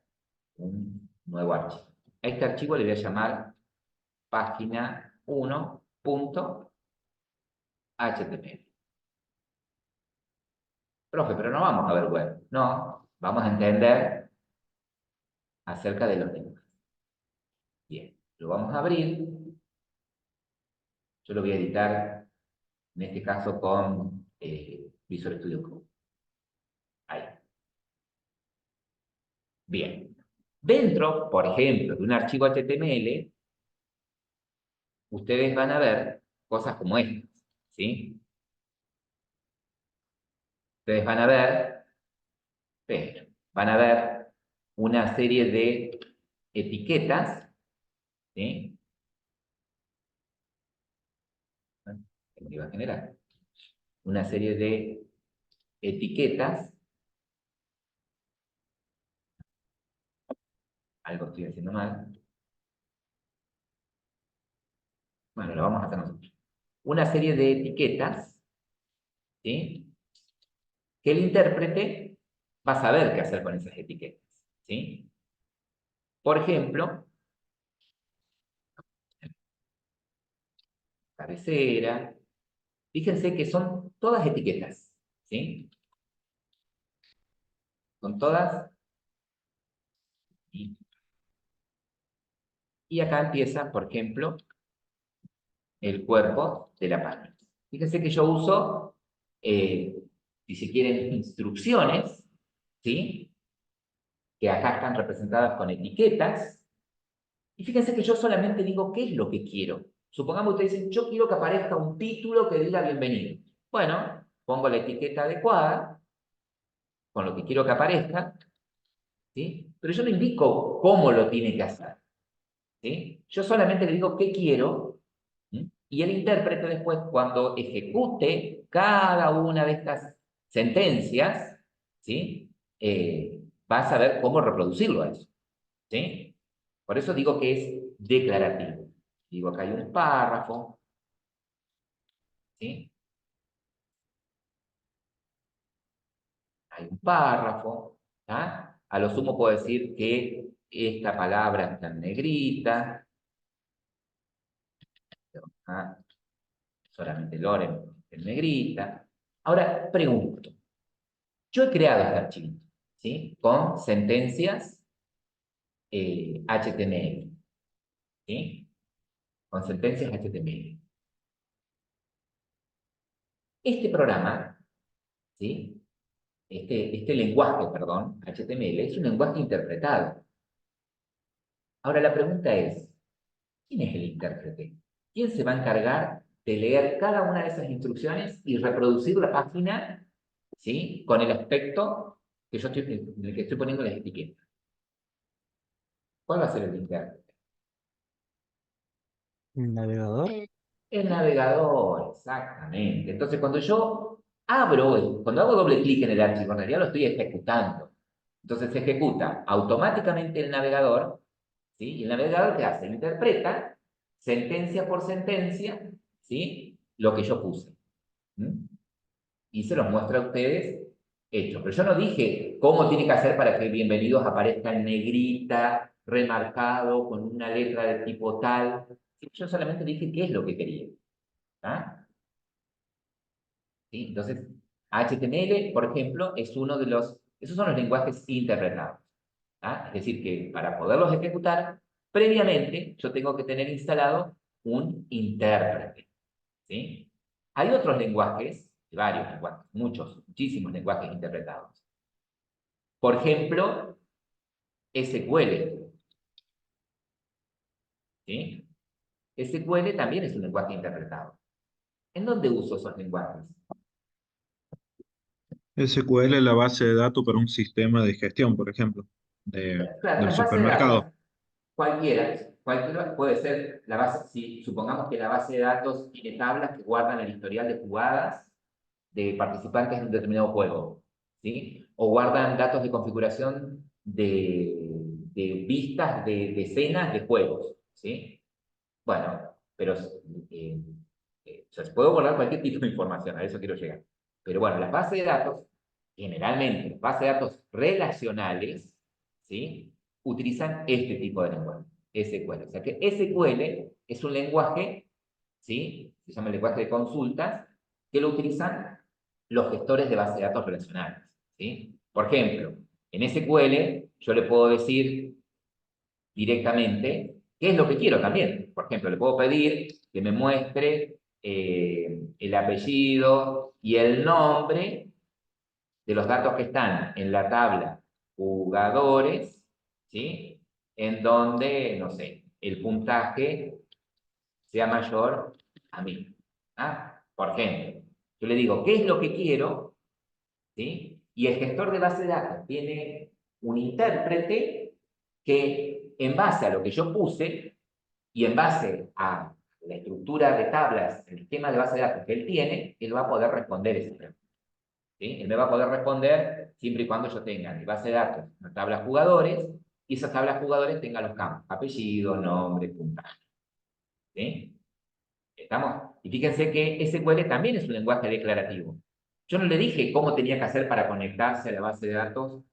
un nuevo archivo. A este archivo le voy a llamar página 1.html. Profe, pero no vamos a ver web. No, vamos a entender acerca de los lenguajes. Bien, lo vamos a abrir. Yo lo voy a editar, en este caso, con Visual Studio Code. Ahí. Bien. Dentro, por ejemplo, de un archivo HTML, ustedes van a ver cosas como estas, ¿sí? Ustedes van a ver una serie de etiquetas, ¿sí? Que va a generar una serie de etiquetas. Algo estoy haciendo mal. Bueno, lo vamos a hacer nosotros. Una serie de etiquetas, ¿sí? Que el intérprete va a saber qué hacer con esas etiquetas, ¿sí? Por ejemplo, cabecera. Fíjense que son todas etiquetas, ¿sí? Son todas. Y acá empieza, por ejemplo, el cuerpo de la página. Fíjense que yo uso, si se quieren, instrucciones, ¿sí? Que acá están representadas con etiquetas. Y fíjense que yo solamente digo qué es lo que quiero. Supongamos que ustedes dicen, yo quiero que aparezca un título que diga bienvenido. Bueno, pongo la etiqueta adecuada, con lo que quiero que aparezca, ¿sí? Pero yo no indico cómo lo tiene que hacer, ¿sí? Yo solamente le digo qué quiero, ¿sí? Y el intérprete después, cuando ejecute cada una de estas sentencias, ¿sí? Va a saber cómo reproducirlo a eso, ¿sí? Por eso digo que es declarativo. Digo, acá hay un párrafo, ¿sí? Hay un párrafo, ¿ah? A lo sumo puedo decir que esta palabra está en negrita, ¿ah? Solamente Loren en negrita. Ahora, pregunto, yo he creado este archivo, ¿sí? Con sentencias HTML, ¿sí? Con sentencias HTML. Este programa, ¿sí? Este lenguaje, perdón, HTML, es un lenguaje interpretado. Ahora la pregunta es, ¿quién es el intérprete? ¿Quién se va a encargar de leer cada una de esas instrucciones y reproducir la página, ¿sí? Con el aspecto que yo en el que estoy poniendo las etiquetas? ¿Cuál va a ser el intérprete? ¿Un navegador? El navegador, exactamente. Entonces, cuando yo cuando hago doble clic en el archivo, en realidad lo estoy ejecutando. Entonces se ejecuta automáticamente el navegador, ¿sí? Y el navegador, ¿qué hace? Interpreta sentencia por sentencia, ¿sí? Lo que yo puse. ¿Mm? Y se los muestra a ustedes hecho. Pero yo no dije cómo tiene que hacer para que bienvenidos aparezca en negrita, remarcado, con una letra de tipo tal, Yo solamente dije qué es lo que quería. ¿Ah? ¿Sí? Entonces, HTML, por ejemplo, es uno de los, esos son los lenguajes interpretados. ¿Ah? Es decir, que para poderlos ejecutar, previamente yo tengo que tener instalado un intérprete. ¿Sí? Hay otros lenguajes, varios lenguajes, muchísimos lenguajes interpretados. Por ejemplo, SQL. ¿Sí? SQL también es un lenguaje interpretado. ¿En dónde uso esos lenguajes? SQL es la base de datos para un sistema de gestión, por ejemplo, Claro, del las bases de datos, supermercado. cualquiera puede ser la base, si supongamos que la base de datos tiene tablas que guardan el historial de jugadas de participantes en un determinado juego, ¿sí? O guardan datos de configuración de vistas de decenas de juegos, ¿sí? Bueno, pero o sea, se puede guardar cualquier tipo de información, a eso quiero llegar. Pero bueno, las bases de datos, generalmente, las bases de datos relacionales, ¿sí? Utilizan este tipo de lenguaje, SQL. O sea que SQL es un lenguaje, ¿sí? Se llama el lenguaje de consultas, que lo utilizan los gestores de bases de datos relacionales, ¿sí? Por ejemplo, en SQL yo le puedo decir directamente qué es lo que quiero también. Por ejemplo, le puedo pedir que me muestre el apellido y el nombre de los datos que están en la tabla jugadores, ¿sí? En donde, no sé, el puntaje sea mayor a 1000. ¿Ah? Por ejemplo, yo le digo, ¿qué es lo que quiero? ¿Sí? Y el gestor de base de datos tiene un intérprete que, en base a lo que yo puse y en base a la estructura de tablas, el esquema de base de datos que él tiene, él va a poder responder ese tema. ¿Sí? Él me va a poder responder siempre y cuando yo tenga en mi base de datos una tabla jugadores y esas tablas jugadores tengan los campos apellido, nombre, puntaje. ¿Sí? ¿Estamos? Y fíjense que SQL también es un lenguaje declarativo. Yo no le dije cómo tenía que hacer para conectarse a la base de datos,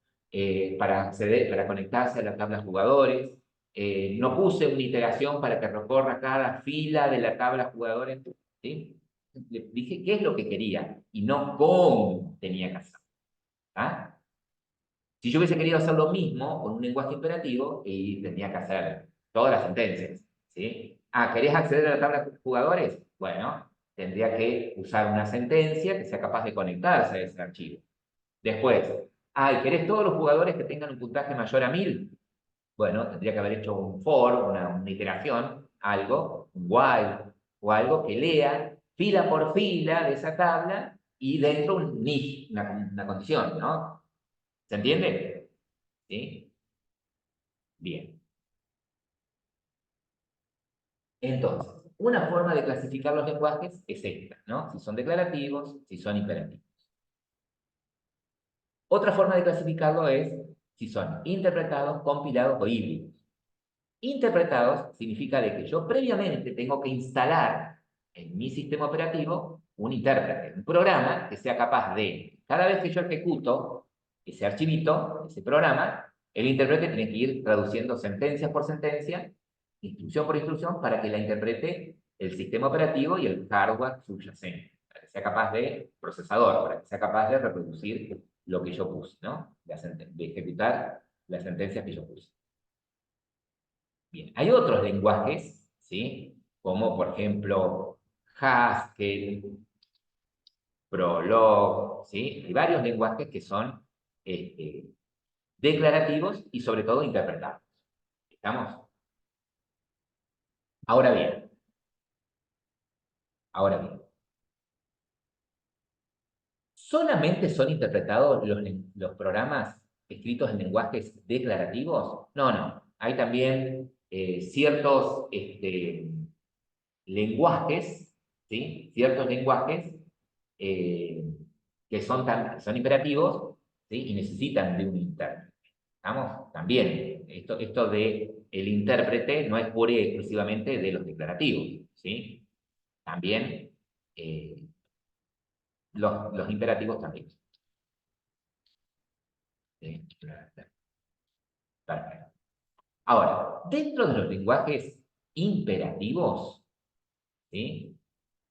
para acceder, para conectarse a la tabla de jugadores. No puse una iteración para que recorra cada fila de la tabla de jugadores. ¿Sí? Le dije qué es lo que quería y no cómo tenía que hacer. ¿Ah? Si yo hubiese querido hacer lo mismo con un lenguaje imperativo, y tendría que hacer todas las sentencias, ¿sí? Ah, ¿querés acceder a la tabla de jugadores? Bueno, tendría que usar una sentencia que sea capaz de conectarse a ese archivo. Después, ah, ¿y querés todos los jugadores que tengan un puntaje mayor a 1000? Bueno, tendría que haber hecho un for, una iteración, algo, un while, o algo que lea fila por fila de esa tabla y dentro un if, una condición, ¿no? ¿Se entiende? ¿Sí? Bien. Entonces, una forma de clasificar los lenguajes es esta, ¿no? Si son declarativos, si son imperativos. Otra forma de clasificarlo es si son interpretados, compilados o híbridos. Interpretados significa de que yo previamente tengo que instalar en mi sistema operativo un intérprete, un programa que sea capaz de, cada vez que yo ejecuto ese archivito, ese programa, el intérprete tiene que ir traduciendo sentencia por sentencia, instrucción por instrucción, para que la interprete el sistema operativo y el hardware subyacente, para que sea capaz de, procesador, para que sea capaz de reproducir lo que yo puse, ¿no? De ejecutar las sentencias que yo puse. Bien, hay otros lenguajes, ¿sí? Como por ejemplo Haskell, Prolog, ¿sí? Hay varios lenguajes que son declarativos y sobre todo interpretados. ¿Estamos? Ahora bien, ahora bien. ¿Solamente son interpretados los programas escritos en lenguajes declarativos? No, no. Hay también ciertos lenguajes, ¿sí? Ciertos lenguajes eh, que son imperativos, ¿sí? Y necesitan de un intérprete. ¿Estamos? También, esto de el intérprete no es pura y exclusivamente de los declarativos, ¿sí? También los imperativos también. ¿Sí? Perfecto. Ahora, dentro de los lenguajes imperativos, ¿sí?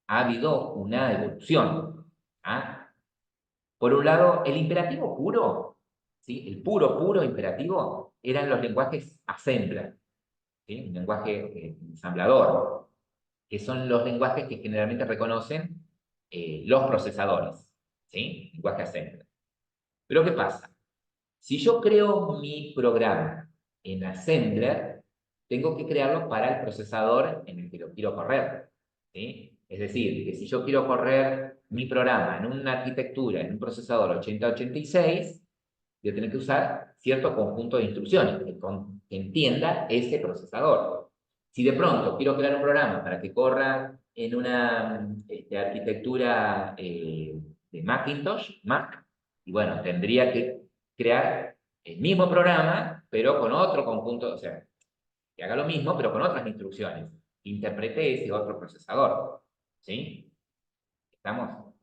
Ha habido una evolución. ¿Ah? Por un lado, el imperativo puro, ¿sí? El puro imperativo, eran los lenguajes assembler, ¿sí? Un lenguaje ensamblador, que son los lenguajes que generalmente reconocen los procesadores, ¿sí? Lenguaje assembler. Pero ¿qué pasa? Si yo creo mi programa en assembler, tengo que crearlo para el procesador en el que lo quiero correr, ¿sí? Es decir, que si yo quiero correr mi programa en una arquitectura, en un procesador 8086, voy a tener que usar cierto conjunto de instrucciones que entienda ese procesador. Si de pronto quiero crear un programa para que corra en una arquitectura de Macintosh, Mac, y bueno, tendría que crear el mismo programa, pero con otro conjunto, o sea, que haga lo mismo, pero con otras instrucciones. Interprete ese otro procesador. ¿Sí? ¿Estamos?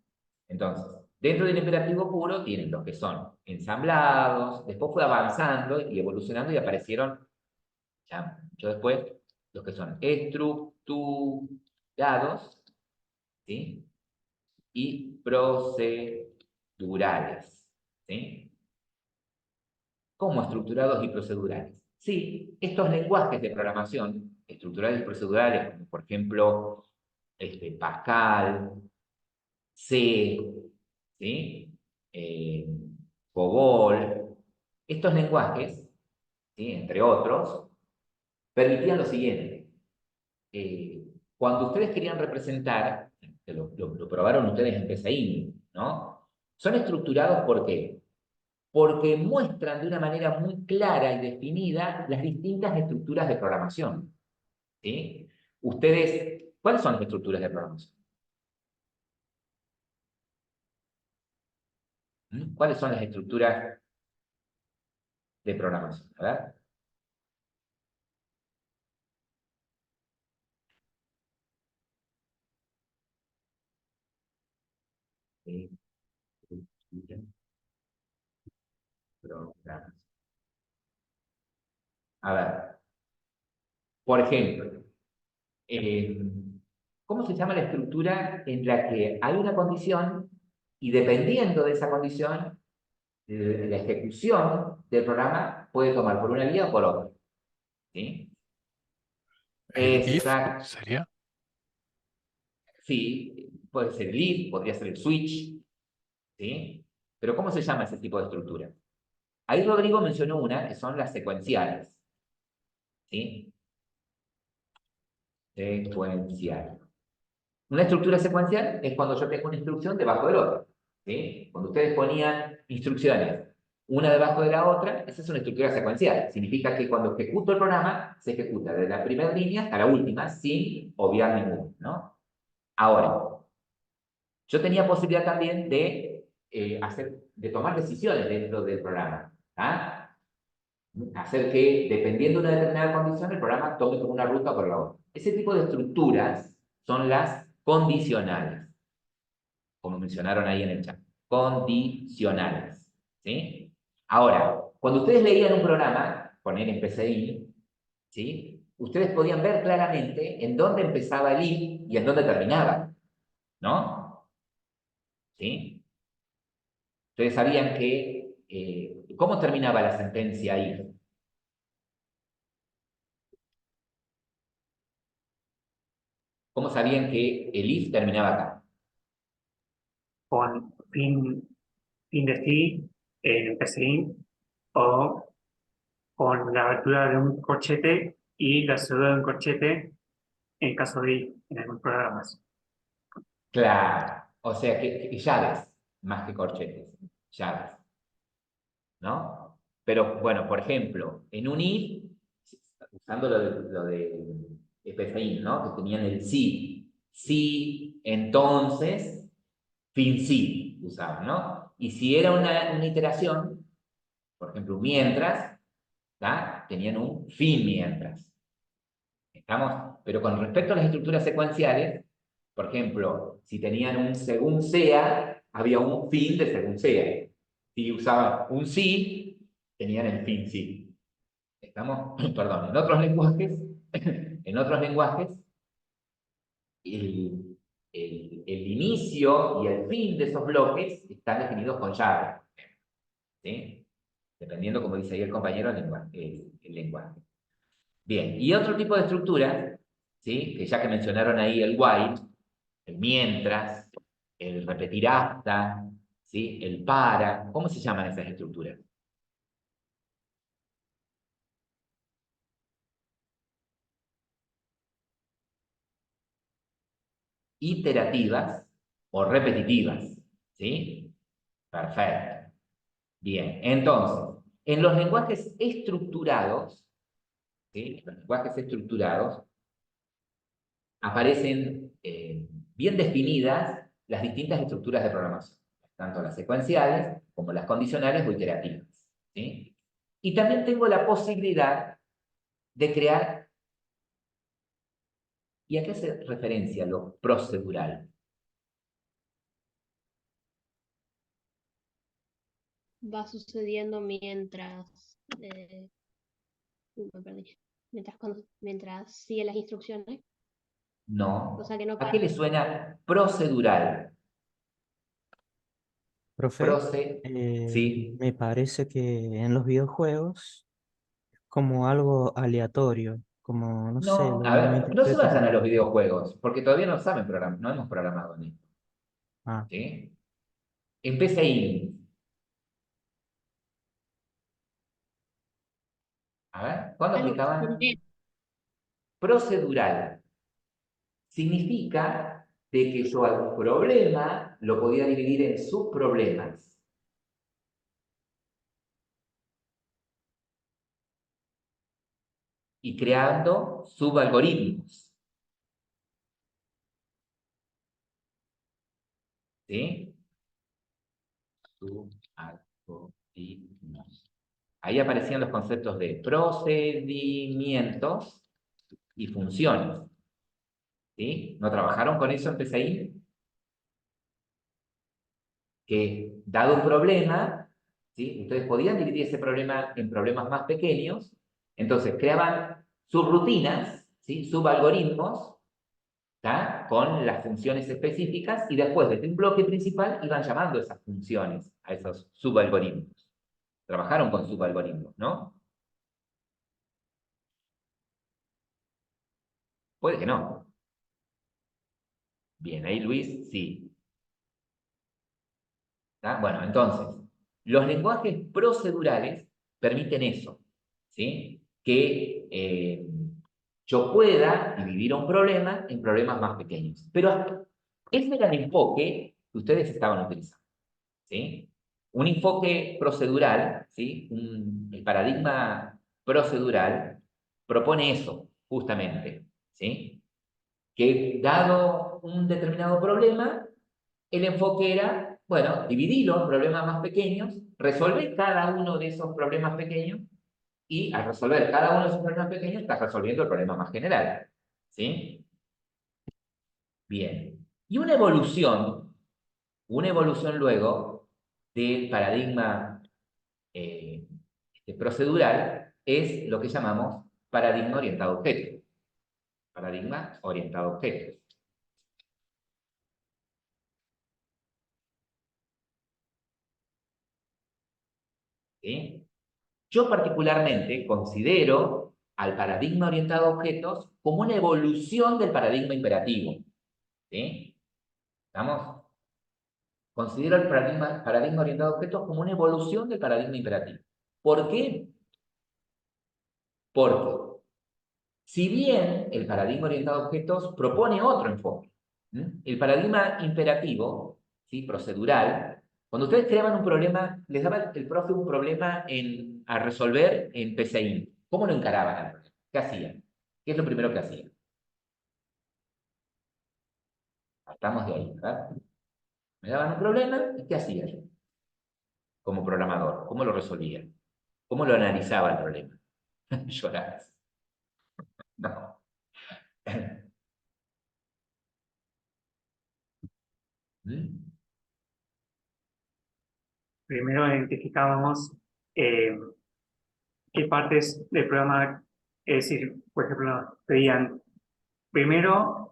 Entonces, dentro del imperativo puro tienen los que son ensamblados, después fue avanzando y evolucionando y aparecieron, ya mucho después, los que son estructurados, ¿sí? Y procedurales, ¿sí? ¿Cómo estructurados y procedurales? Sí, estos lenguajes de programación, estructurales y procedurales, como por ejemplo Pascal, C, ¿sí? Eh, COBOL, estos lenguajes, ¿sí? Entre otros, permitían lo siguiente. Cuando ustedes querían representar, que lo probaron ustedes en PCI, ¿no? Son estructurados ¿por qué? Porque muestran de una manera muy clara y definida las distintas estructuras de programación. ¿Sí? Ustedes, ¿cuáles son las estructuras de programación? ¿Cuáles son las estructuras de programación? A ver. Estructura, programación. A ver, por ejemplo, eh, ¿cómo se llama la estructura en la que hay una condición y dependiendo de esa condición, la ejecución del programa puede tomar por una vía o por otra? ¿Sí? ¿El if Exacto. sería? Sí, puede ser el if, podría ser el switch, ¿sí? Pero ¿cómo se llama ese tipo de estructura? Ahí Rodrigo mencionó una, que son las secuenciales, ¿sí? Secuencial. Una estructura secuencial es cuando yo tengo una instrucción debajo de la otra, ¿sí? Cuando ustedes ponían instrucciones una debajo de la otra, esa es una estructura secuencial. Significa que cuando ejecuto el programa, se ejecuta desde la primera línea hasta la última, sin obviar ninguna, ¿no? Ahora, yo tenía posibilidad también de tomar decisiones dentro del programa. ¿Ah? Hacer que, dependiendo de una determinada condición, el programa tome por una ruta o por la otra. Ese tipo de estructuras son las condicionales, como mencionaron ahí en el chat. Condicionales. ¿Sí? Ahora, cuando ustedes leían un programa, poner en PCI, ¿sí? Ustedes podían ver claramente en dónde empezaba el if y en dónde terminaba, ¿no? ¿Sí? Ustedes sabían que, ¿cómo terminaba la sentencia if? ¿Cómo sabían que el if terminaba acá? Con fin de sí en PCI o con la abertura de un corchete y la cerradura de un corchete en caso de en algunos programas. Claro, o sea que llaves, más que corchetes, llaves, ¿no? Pero bueno, por ejemplo, en un if, usando lo de PCI, ¿no? Que tenían el sí, entonces, fin sí, usaban, ¿no? Y si era una iteración, por ejemplo, un mientras, ¿tá? Tenían un fin mientras. ¿Estamos? Pero con respecto a las estructuras secuenciales, por ejemplo, si tenían un según sea, había un fin de según sea. Si usaban un sí, tenían el fin sí. ¿Estamos? Perdón, en otros lenguajes, En otros lenguajes, el inicio y el fin de esos bloques están definidos con llaves, ¿sí? Dependiendo, como dice ahí el compañero, el lenguaje. Bien, y otro tipo de estructura, ¿sí? Que ya que mencionaron ahí el while, el mientras, el repetir hasta, ¿sí? El para, ¿cómo se llaman esas estructuras? Iterativas o repetitivas, ¿sí? Perfecto. Bien, entonces, en los lenguajes estructurados, ¿sí? En los lenguajes estructurados aparecen bien definidas las distintas estructuras de programación, tanto las secuenciales como las condicionales o iterativas, ¿sí? Y también tengo la posibilidad de crear, ¿y a qué hace referencia lo procedural? Va sucediendo mientras, me perdí. Mientras sigue las instrucciones. O No. sea que no ¿A qué para. le suena procedural? Profe, Proce, sí. me parece que en los videojuegos como algo aleatorio, como, no sé, No, a lo ver, no se interpreto vayan a los como... videojuegos, porque todavía no saben programar, no hemos programado en esto, Ah, ¿sí? En PCI, a ver, ¿cuándo Algo que aplicaban? Procedural. Significa de que yo al problema lo podía dividir en subproblemas. Y creando subalgoritmos, ¿sí? Subalgoritmos. Ahí aparecían los conceptos de procedimientos y funciones, ¿sí? ¿No trabajaron con eso en PCI? Que dado un problema, ¿sí? Ustedes podían dividir ese problema en problemas más pequeños, entonces creaban subrutinas, ¿sí? Subalgoritmos, ¿tá? Con las funciones específicas y después desde un bloque principal iban llamando esas funciones a esos subalgoritmos. Trabajaron con subalgoritmos, ¿no? Puede que no. Bien, ahí Luis, sí. ¿Tá? Bueno, entonces, los lenguajes procedurales permiten eso, ¿sí? Que yo pueda dividir un problema en problemas más pequeños. Pero ese era el enfoque que ustedes estaban utilizando, ¿sí? Un enfoque procedural, ¿sí? El paradigma procedural propone eso, justamente, ¿sí? Que dado un determinado problema, el enfoque era, bueno, dividirlo en problemas más pequeños, resolver cada uno de esos problemas pequeños y al resolver cada uno de esos problemas pequeños estás resolviendo el problema más general, ¿sí? Bien. Y una evolución luego del paradigma procedural es lo que llamamos paradigma orientado a objetos. Paradigma orientado a objetos. ¿Sí? Yo particularmente considero al paradigma orientado a objetos como una evolución del paradigma imperativo. ¿Sí? ¿Estamos? Considero el paradigma orientado a objetos como una evolución del paradigma imperativo. ¿Por qué? Porque si bien el paradigma orientado a objetos propone otro enfoque, el paradigma imperativo, ¿sí? Procedural, cuando ustedes creaban un problema, les daba el profe un problema a resolver en PCI. ¿Cómo lo encaraban al problema? ¿Qué hacían? ¿Qué es lo primero que hacían? Partamos de ahí, ¿verdad? Me daban un problema, ¿y qué hacía yo como programador? ¿Cómo lo resolvía? ¿Cómo lo analizaba el problema? Llorás. No. ¿Mm? Primero identificábamos qué partes del programa Es decir, por ejemplo, pedían primero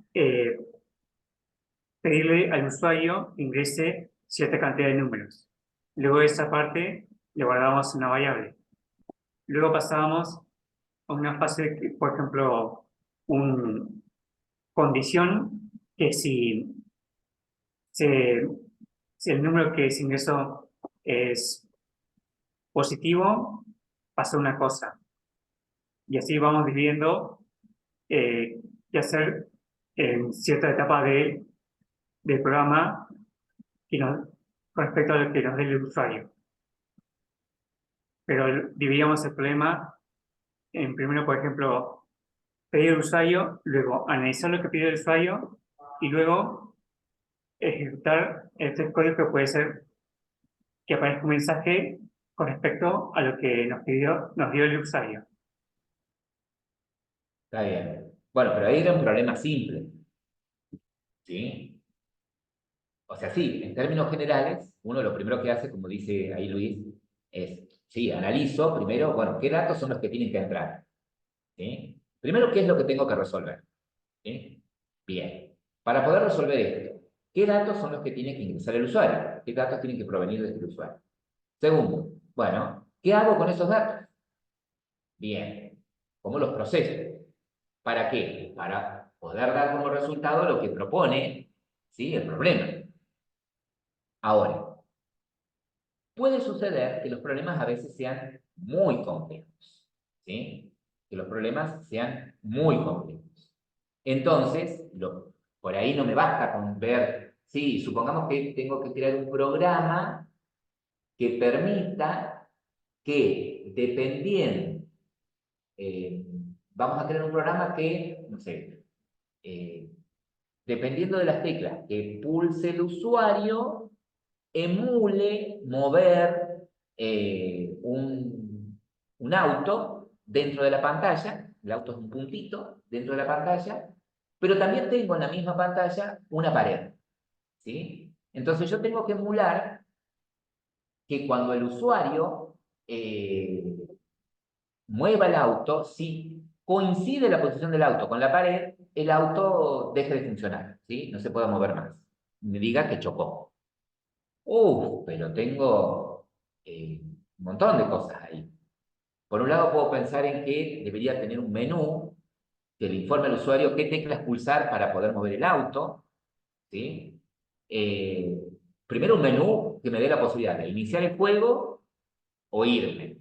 pedirle al usuario que ingrese cierta cantidad de números. Luego de esa parte le guardábamos una variable. Luego pasábamos a una fase, que, por ejemplo, una condición que se- si el número que se ingresó es positivo, pasa una cosa. Y así vamos dividiendo qué hacer en cierta etapa del programa que con respecto a lo que nos dé el usuario. Pero dividíamos el problema en primero, por ejemplo, pedir al usuario, luego analizar lo que pidió el usuario y luego ejecutar este código que puede ser que aparezca un mensaje con respecto a lo que nos dio el usuario. Está bien. Bueno, pero ahí era un problema simple. ¿Sí? O sea, sí, en términos generales, uno lo primero que hace, como dice ahí Luis, es, sí, analizo primero, bueno, qué datos son los que tienen que entrar. ¿Sí? Primero, ¿qué es lo que tengo que resolver? ¿Sí? Bien. Para poder resolver esto, ¿qué datos son los que tiene que ingresar el usuario? ¿Qué datos tienen que provenir del usuario? Segundo, bueno, ¿qué hago con esos datos? Bien. ¿Cómo los proceso? ¿Para qué? Para poder dar como resultado lo que propone, ¿sí? El problema. Ahora, puede suceder que los problemas a veces sean muy complejos, ¿sí? Que los problemas sean muy complejos. Entonces, por ahí no me basta con ver, sí, supongamos que tengo que crear un programa que permita que, dependiendo, vamos a crear un programa que, no sé, dependiendo de las teclas que pulse el usuario, emule mover un auto dentro de la pantalla. El auto es un puntito dentro de la pantalla, pero también tengo en la misma pantalla una pared, ¿sí? Entonces yo tengo que emular que cuando el usuario mueva el auto, si coincide la posición del auto con la pared, el auto deje de funcionar, ¿sí? No se puede mover más. Me diga que chocó. Pero tengo un montón de cosas ahí. Por un lado puedo pensar en que debería tener un menú que le informe al usuario qué teclas pulsar para poder mover el auto, ¿sí? Eh, Primero un menú que me dé la posibilidad de iniciar el juego o irme.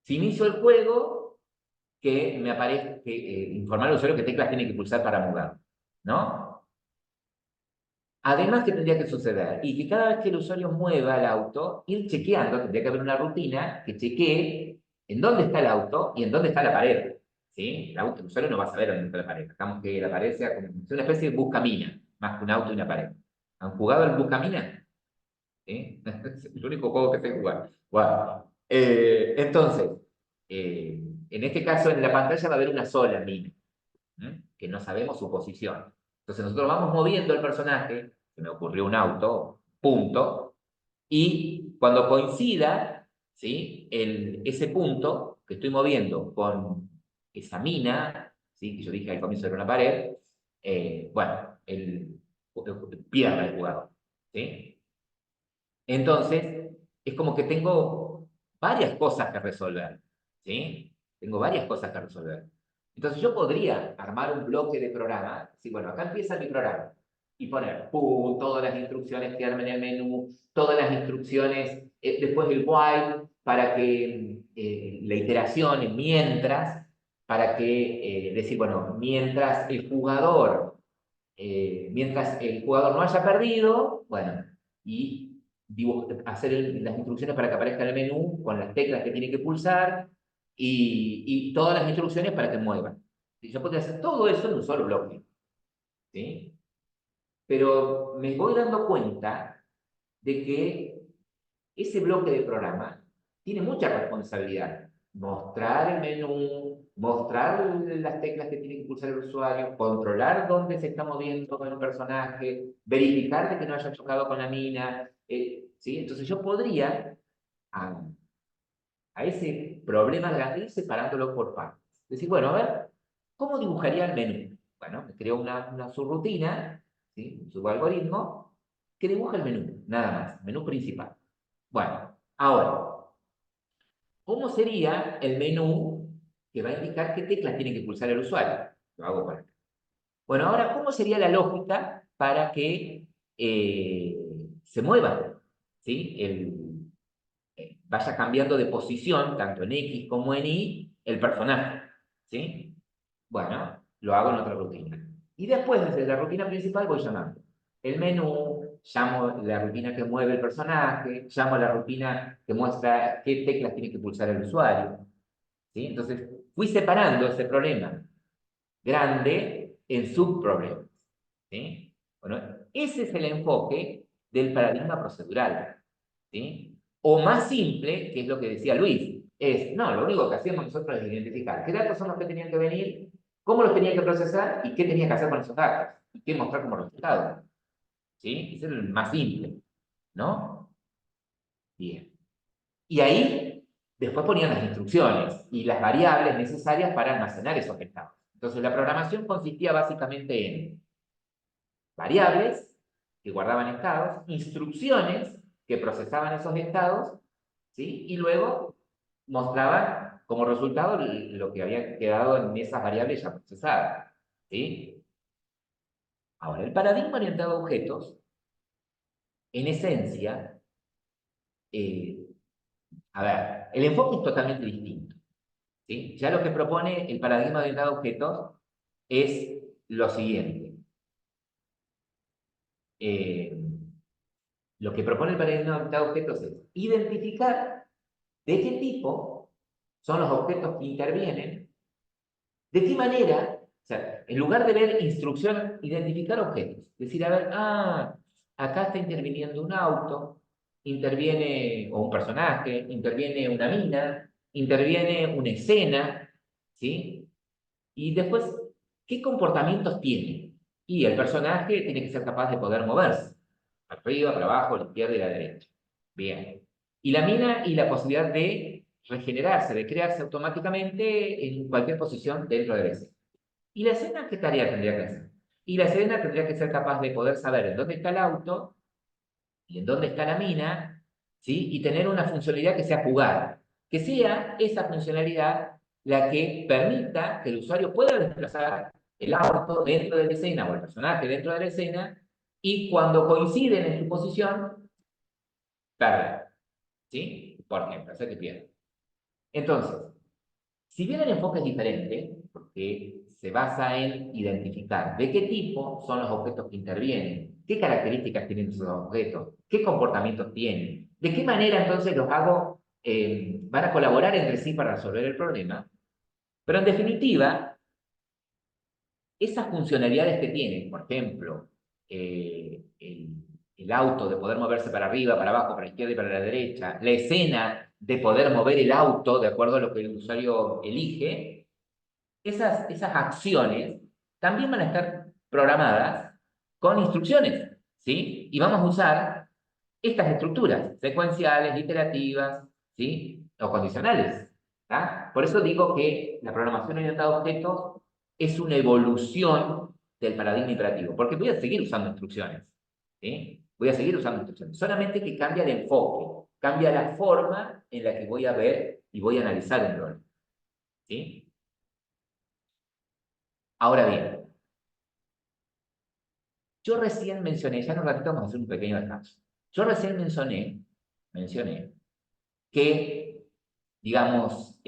Si inicio el juego, que me aparezca, informar al usuario qué teclas tiene que pulsar para mover, ¿no? Además, ¿qué tendría que suceder? Y que cada vez que el usuario mueva el auto, ir chequeando, tendría que haber una rutina que chequee en dónde está el auto y en dónde está la pared. ¿Sí? El usuario no va a saber dónde está la pared. Digamos que la pared sea como una especie de buscamina, más que un auto y una pared. ¿Han jugado al buscamina? ¿Sí? Es el único juego que sé jugar. Bueno, entonces, en este caso en la pantalla va a haber una sola mina, que no sabemos su posición. Entonces nosotros vamos moviendo el personaje, se me ocurrió un auto, punto, y cuando coincida, ¿sí? Ese punto que estoy moviendo con esa mina, ¿sí? Que yo dije al comienzo era una pared, bueno, pierde el jugador, ¿sí? Entonces, es como que tengo varias cosas que resolver, ¿sí? Tengo varias cosas que resolver. Entonces, yo podría armar un bloque de programa, decir, bueno, acá empieza mi programa, y poner, ¡pum!, todas las instrucciones que armen el menú, todas las instrucciones, después el while, para que la iteración, mientras, para que, decir, bueno, mientras el jugador no haya perdido, bueno, y hacer las instrucciones para que aparezca en el menú con las teclas que tiene que pulsar y todas las instrucciones para que muevan. Y yo podría hacer todo eso en un solo bloque, ¿sí? Pero me voy dando cuenta de que ese bloque de programa tiene mucha responsabilidad. Mostrar el menú, mostrar las teclas que tiene que pulsar el usuario, controlar dónde se está moviendo el personaje, verificar de que no haya chocado con la mina. ¿Sí? Entonces yo podría a ese problema grande ir separándolo por partes. Decir, bueno, a ver, ¿cómo dibujaría el menú? Bueno, me creo una subrutina, ¿sí? Un subalgoritmo que dibuja el menú, nada más, menú principal. Bueno, ahora, ¿cómo sería el menú que va a indicar qué teclas tiene que pulsar el usuario? Lo hago por acá. Bueno, ahora, ¿cómo sería la lógica para que se mueva? ¿Sí? Vaya cambiando de posición, tanto en X como en Y, el personaje. ¿Sí? Bueno, lo hago en otra rutina. Y después, desde la rutina principal, voy llamando el menú, llamo la rutina que mueve el personaje, llamo la rutina que muestra qué teclas tiene que pulsar el usuario. ¿Sí? Entonces, fui separando ese problema grande en subproblemas. ¿Sí? Bueno, ese es el enfoque del paradigma procedural. ¿Sí? O más simple, que es lo que decía Luis, es, no, lo único que hacemos nosotros es identificar qué datos son los que tenían que venir, cómo los tenía que procesar y qué tenía que hacer con esos datos y qué mostrar como resultado. ¿Sí? Ese es el más simple, ¿no? Bien. Y ahí después ponían las instrucciones y las variables necesarias para almacenar esos estados. Entonces la programación consistía básicamente en variables que guardaban estados, instrucciones que procesaban esos estados, ¿sí? Y luego mostraban como resultado lo que había quedado en esas variables ya procesadas. ¿Sí? Ahora, el paradigma orientado a objetos, en esencia, eh, a ver, el enfoque es totalmente distinto. ¿Sí? Ya lo que propone el paradigma orientado a objetos es lo siguiente. Eh, lo que propone el paradigma orientado a objetos es identificar de qué tipo son los objetos que intervienen, de qué manera, o sea, en lugar de ver instrucción, identificar objetos. Decir, a ver, acá está interviniendo un auto, interviene, o un personaje, interviene una mina, interviene una escena, ¿sí? Y después, ¿qué comportamientos tiene? Y el personaje tiene que ser capaz de poder moverse, arriba, para abajo, a la izquierda y a la derecha. Bien. Y la mina y la posibilidad de regenerarse, de crearse automáticamente en cualquier posición dentro de la escena. ¿Y la escena qué tarea tendría que hacer? Y la escena tendría que ser capaz de poder saber en dónde está el auto y en dónde está la mina, ¿sí? Y tener una funcionalidad que sea jugar, que sea esa funcionalidad la que permita que el usuario pueda desplazar el auto dentro de la escena o el personaje dentro de la escena y cuando coinciden en su posición, perder, ¿sí? Por ejemplo, hacer que pierda. Entonces, si bien el enfoque es diferente, porque se basa en identificar de qué tipo son los objetos que intervienen, qué características tienen esos objetos, qué comportamientos tienen, de qué manera entonces los hago, van a colaborar entre sí para resolver el problema, pero en definitiva, esas funcionalidades que tienen, por ejemplo, el auto de poder moverse para arriba, para abajo, para la izquierda y para la derecha, la escena de poder mover el auto de acuerdo a lo que el usuario elige, esas acciones también van a estar programadas con instrucciones, ¿sí? Y vamos a usar estas estructuras secuenciales, iterativas, ¿sí? O condicionales, ¿tá? Por eso digo que la programación orientada a objetos es una evolución del paradigma imperativo, porque voy a seguir usando instrucciones, ¿sí? Voy a seguir usando instrucciones, solamente que cambia el enfoque, cambia la forma en la que voy a ver y voy a analizar un problema, ¿sí? Ahora bien, yo recién mencioné, ya en un ratito vamos a hacer un pequeño descanso. Yo recién mencioné que, digamos,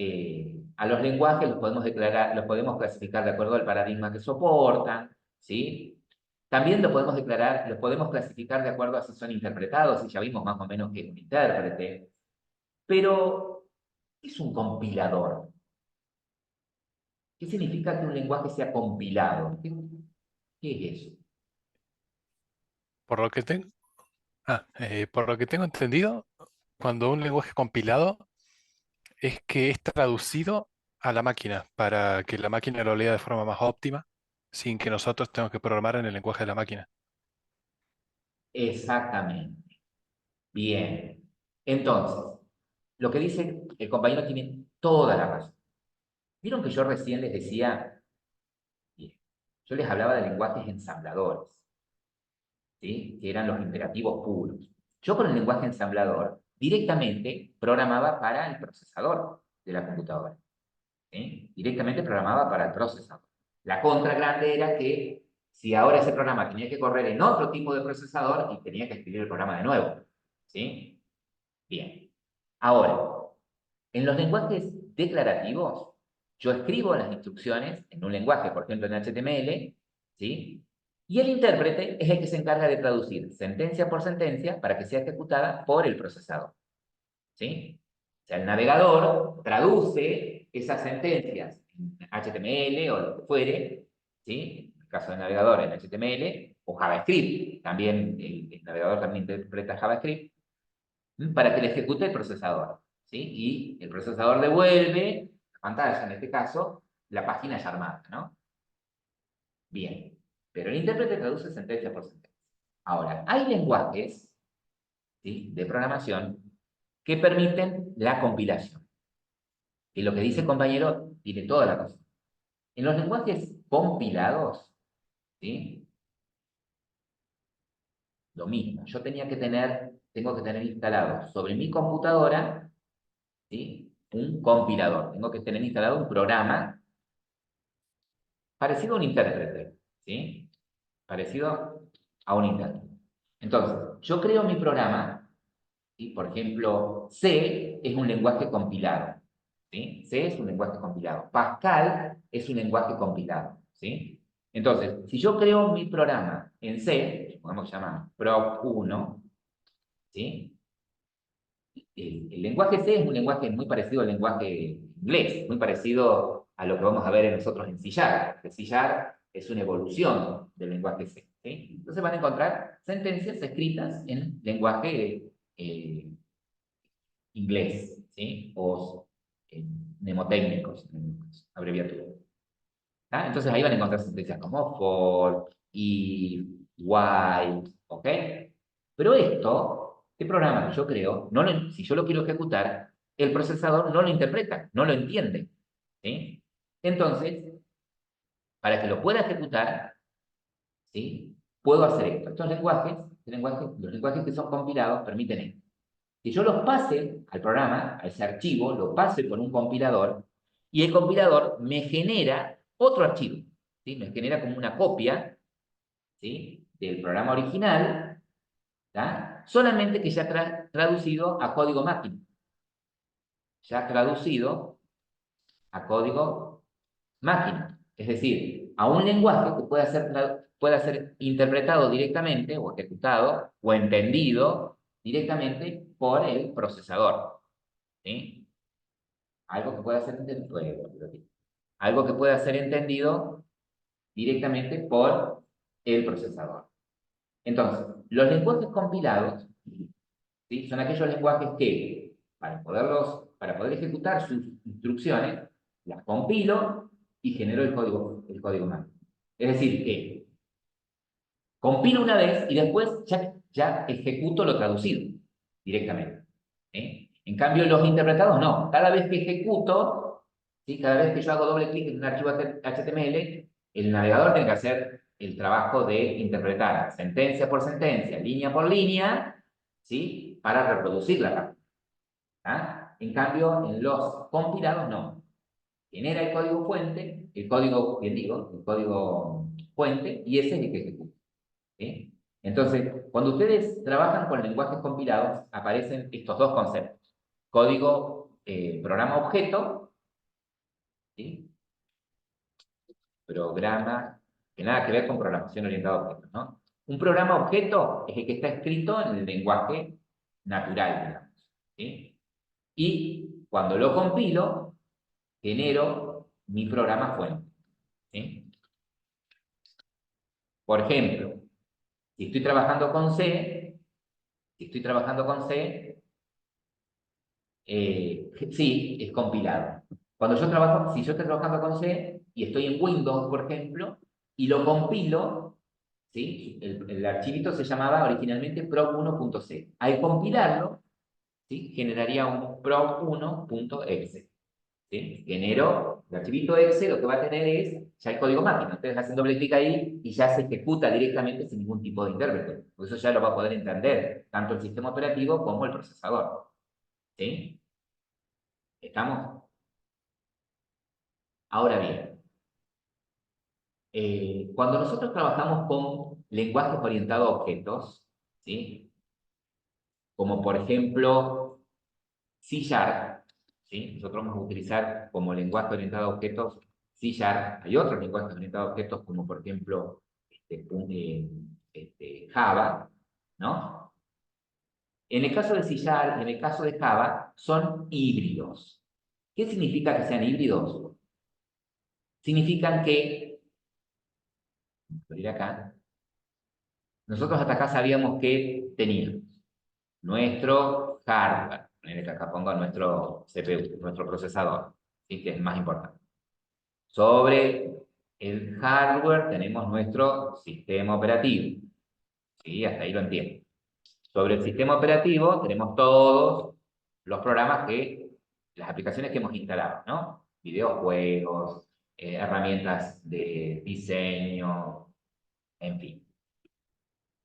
a los lenguajes los podemos declarar, los podemos clasificar de acuerdo al paradigma que soportan, ¿sí? También lo podemos declarar, los podemos clasificar de acuerdo a si son interpretados, y ya vimos más o menos que es un intérprete. Pero, ¿qué es un compilador? ¿Qué significa que un lenguaje sea compilado? ¿Qué es eso? Por lo que tengo, por lo que tengo entendido, cuando un lenguaje es compilado es que es traducido a la máquina para que la máquina lo lea de forma más óptima, sin que nosotros tengamos que programar en el lenguaje de la máquina. Exactamente. Bien. Entonces, lo que dice el compañero tiene toda la razón. Vieron que yo recién les decía, bien, yo les hablaba de lenguajes ensambladores, ¿sí? Que eran los imperativos puros. Yo con el lenguaje ensamblador directamente programaba para el procesador de la computadora, ¿sí? Directamente programaba para el procesador. La contra grande era que si ahora ese programa tenía que correr en otro tipo de procesador y tenía que escribir el programa de nuevo, ¿sí? Bien. Ahora, en los lenguajes declarativos, yo escribo las instrucciones en un lenguaje, por ejemplo en HTML, ¿sí? Y el intérprete es el que se encarga de traducir sentencia por sentencia para que sea ejecutada por el procesador, ¿sí? O sea, el navegador traduce esas sentencias en HTML o lo que fuere, ¿sí? En el caso del navegador en HTML o JavaScript, también el navegador también interpreta JavaScript, para que le ejecute el procesador, ¿sí? Y el procesador devuelve la pantalla, en este caso, la página ya armada, ¿no? Bien, pero el intérprete traduce sentencia por sentencia. Ahora, hay lenguajes, ¿sí?, de programación que permiten la compilación. Y lo que dice el compañero tiene toda la razón. En los lenguajes compilados, ¿sí?, lo mismo. Yo tengo que tener instalado sobre mi computadora, ¿sí?, un compilador. Tengo que tener instalado un programa parecido a un intérprete, ¿sí? Parecido a un intérprete. Entonces, yo creo mi programa, ¿sí? Por ejemplo, C es un lenguaje compilado, ¿sí? C es un lenguaje compilado. Pascal es un lenguaje compilado, ¿sí? Entonces, si yo creo mi programa en C, supongamos que se llama proc1, ¿sí? El lenguaje C es un lenguaje muy parecido al lenguaje inglés, muy parecido a lo que vamos a ver nosotros en C Sharp. Que C Sharp es una evolución del lenguaje C, ¿sí? Entonces van a encontrar sentencias escritas en lenguaje inglés, ¿sí? O mnemotécnicos, abreviaturas. ¿Ah? Entonces ahí van a encontrar sentencias como for, if, while, ¿ok? Pero este programa que yo creo, si yo lo quiero ejecutar, el procesador no lo interpreta, no lo entiende, ¿sí? Entonces, para que lo pueda ejecutar, ¿sí?, puedo hacer esto. Los lenguajes que son compilados permiten esto. Que yo los pase al programa, a ese archivo, lo pase por un compilador, y el compilador me genera otro archivo, ¿sí? Me genera como una copia, ¿sí?, del programa original, ¿tá? Solamente que ya traducido a código máquina. Ya traducido a código máquina. Es decir, a un lenguaje que pueda ser interpretado directamente, o ejecutado, o entendido directamente por el procesador, ¿sí? Algo que pueda ser entendido, algo que pueda ser entendido directamente por el procesador. Entonces, los lenguajes compilados, ¿sí?, son aquellos lenguajes que, para poder ejecutar sus instrucciones, las compilo y genero el código máquina. Es decir, que compilo una vez y después ya ejecuto lo traducido directamente, ¿sí? En cambio, los interpretados no. Cada vez que ejecuto, ¿sí?, cada vez que yo hago doble clic en un archivo HTML, el navegador tiene que hacer el trabajo de interpretar sentencia por sentencia, línea por línea, ¿sí?, para reproducir la página. ¿Ah? En cambio, en los compilados no. Genera el código fuente, el código fuente, y ese es el que ejecuta, ¿sí? Entonces, cuando ustedes trabajan con lenguajes compilados, aparecen estos dos conceptos. Código, programa objeto, ¿sí? Programa, que nada que ver con programación orientada a objetos, ¿no? Un programa objeto es el que está escrito en el lenguaje natural, digamos, ¿sí? Y cuando lo compilo, genero mi programa fuente, ¿sí? Por ejemplo, si estoy trabajando con C, sí, es compilado. Si yo estoy trabajando con C y estoy en Windows, por ejemplo, y lo compilo, ¿sí? El archivito se llamaba originalmente proc1.c. Al compilarlo, ¿sí?, generaría un proc1.exe. ¿sí? Genero el archivito Excel, lo que va a tener es ya el código máquina. Ustedes hacen doble clic ahí y ya se ejecuta directamente sin ningún tipo de intérprete. Por eso ya lo va a poder entender tanto el sistema operativo como el procesador. ¿Sí? ¿Estamos? Ahora bien, cuando nosotros trabajamos con lenguajes orientados a objetos, ¿sí? Como por ejemplo C#, ¿sí? Nosotros vamos a utilizar como lenguaje orientado a objetos C#. Hay otros lenguajes orientados a objetos como por ejemplo Java, ¿no? En el caso de C# y en el caso de Java son híbridos. ¿Qué significa que sean híbridos? Significan que, voy a ir acá, nosotros hasta acá sabíamos que teníamos nuestro hardware, en el que acá pongo nuestro CPU, nuestro procesador, ¿sí? Que es más importante. Sobre el hardware tenemos nuestro sistema operativo, ¿sí? Hasta ahí lo entiendo. Sobre el sistema operativo tenemos todos los programas las aplicaciones que hemos instalado, ¿no? Videojuegos, herramientas de diseño, en fin.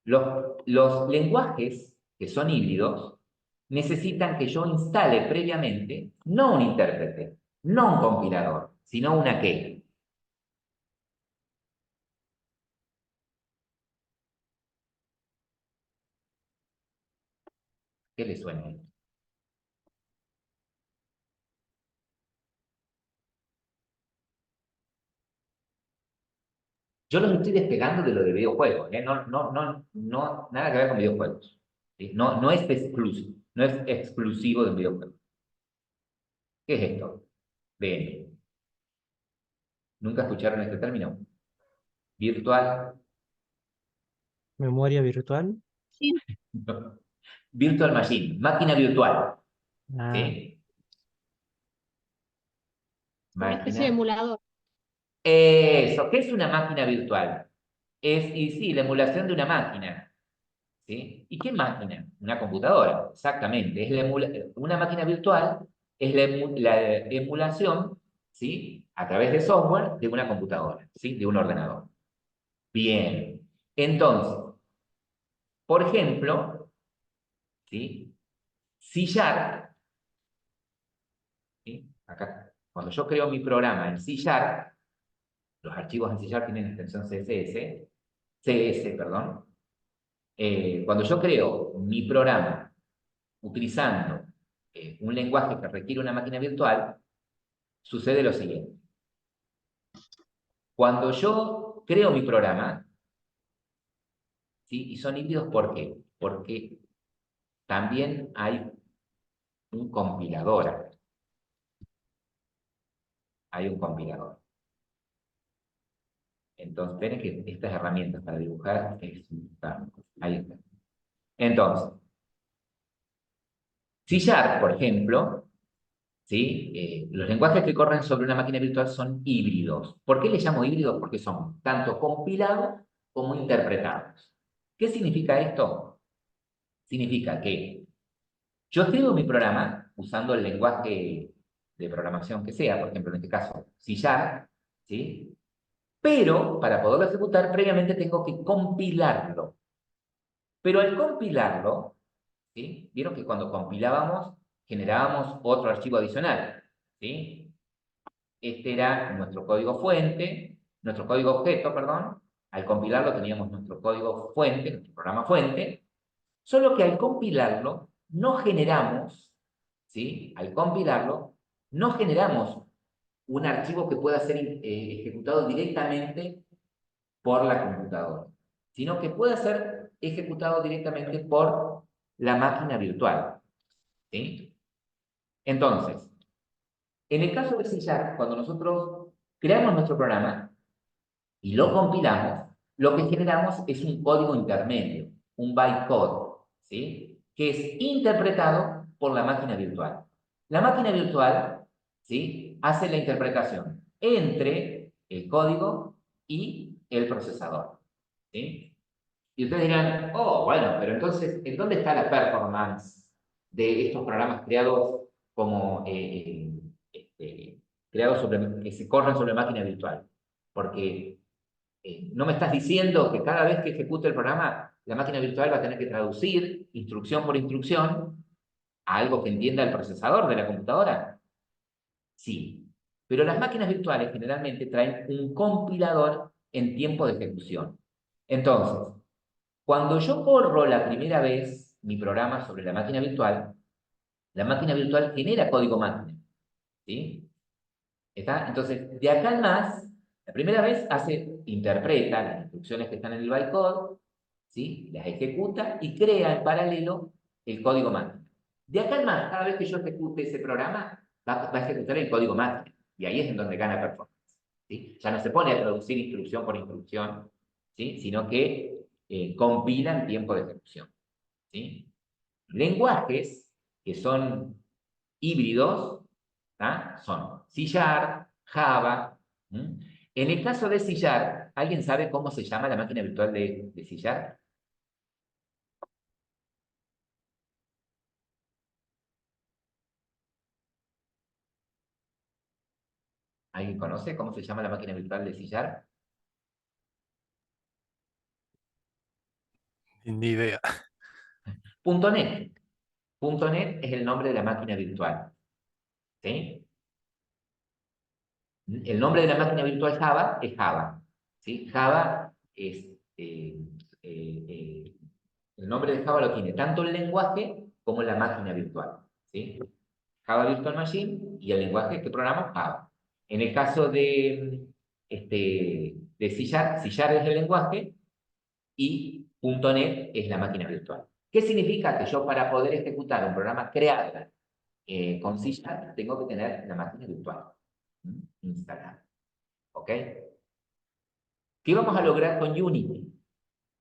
Los lenguajes que son híbridos necesitan que yo instale previamente no un intérprete, no un compilador, sino una qué. ¿Qué le suena? Yo los estoy despegando de lo de videojuegos, ¿eh? No, nada que ver con videojuegos. ¿Sí? No es exclusivo, no es exclusivo del videojuego. ¿Qué es esto? Bien. ¿Nunca escucharon este término? Virtual. Memoria virtual. Sí, Virtual machine, máquina virtual. Ah, ¿Sí? una especie de Máquina. emulador. Eso, ¿qué es una máquina virtual? Y sí, la emulación de una máquina. ¿Sí? ¿Y qué máquina? Una computadora, exactamente. Una máquina virtual es la emulación, ¿sí? A través de software de una computadora, ¿sí? De un ordenador. Bien. Entonces, por ejemplo, ¿sí? C#, ¿sí? Acá, cuando yo creo mi programa en C#, los archivos en C# tienen extensión CS, perdón. Cuando yo creo mi programa utilizando un lenguaje que requiere una máquina virtual, sucede lo siguiente. Cuando yo creo mi programa, ¿sí? Y son híbridos, ¿por qué? Porque también hay un compilador acá. Hay un compilador. Entonces, ven que estas herramientas para dibujar ahí está. Entonces, C#, por ejemplo, ¿sí? Los lenguajes que corren sobre una máquina virtual son híbridos. ¿Por qué les llamo híbridos? Porque son tanto compilados como interpretados. ¿Qué significa esto? Significa que yo escribo mi programa usando el lenguaje de programación que sea, por ejemplo, en este caso, C#, ¿sí? Pero para poderlo ejecutar, previamente tengo que compilarlo. Pero al compilarlo, ¿sí? Vieron que cuando compilábamos, generábamos otro archivo adicional, ¿sí? Este era nuestro código fuente, nuestro código objeto, perdón. Al compilarlo teníamos nuestro código fuente, nuestro programa fuente, solo que al compilarlo no generamos, ¿sí? Al compilarlo no generamos un archivo que pueda ser ejecutado directamente por la computadora, sino que pueda ser ejecutado directamente por la máquina virtual, ¿sí? Entonces, en el caso de C#, cuando nosotros creamos nuestro programa y lo compilamos, lo que generamos es un código intermedio, un bytecode, ¿sí? Que es interpretado por la máquina virtual. La máquina virtual, ¿sí? Hace la interpretación entre el código y el procesador, ¿sí? Y ustedes dirán, oh, bueno, pero entonces, ¿en dónde está la performance de estos programas creados como creados que se corren sobre máquina virtual. Porque no me estás diciendo que cada vez que ejecute el programa, la máquina virtual va a tener que traducir instrucción por instrucción a algo que entienda el procesador de la computadora. Sí, pero las máquinas virtuales generalmente traen un compilador en tiempo de ejecución. Entonces, cuando yo corro la primera vez mi programa sobre la máquina virtual genera código máquina. ¿Sí? ¿Está? Entonces, de acá en más, la primera vez interpreta las instrucciones que están en el bytecode, ¿sí? Las ejecuta y crea en paralelo el código máquina. De acá en más, cada vez que yo ejecute ese programa, va a ejecutar el código máquina. Y ahí es en donde gana performance. ¿Sí? Ya no se pone a traducir instrucción por instrucción, ¿sí? Sino que compila en tiempo de ejecución. ¿Sí? Lenguajes que son híbridos, ¿tá? Son C#, Java. ¿Mm? En el caso de C#, ¿alguien sabe cómo se llama la máquina virtual de C#? ¿Alguien conoce cómo se llama la máquina virtual de C#? Ni idea. .NET. .NET es el nombre de la máquina virtual. ¿Sí? El nombre de la máquina virtual Java es Java. ¿Sí? Java es... el nombre de Java lo tiene tanto el lenguaje como la máquina virtual. ¿Sí? Java Virtual Machine y el lenguaje que programamos Java. En el caso de C#, C# es el lenguaje y .NET es la máquina virtual. ¿Qué significa? Que yo para poder ejecutar un programa creado con C# tengo que tener la máquina virtual instalada. ¿Ok? ¿Qué vamos a lograr con Unity?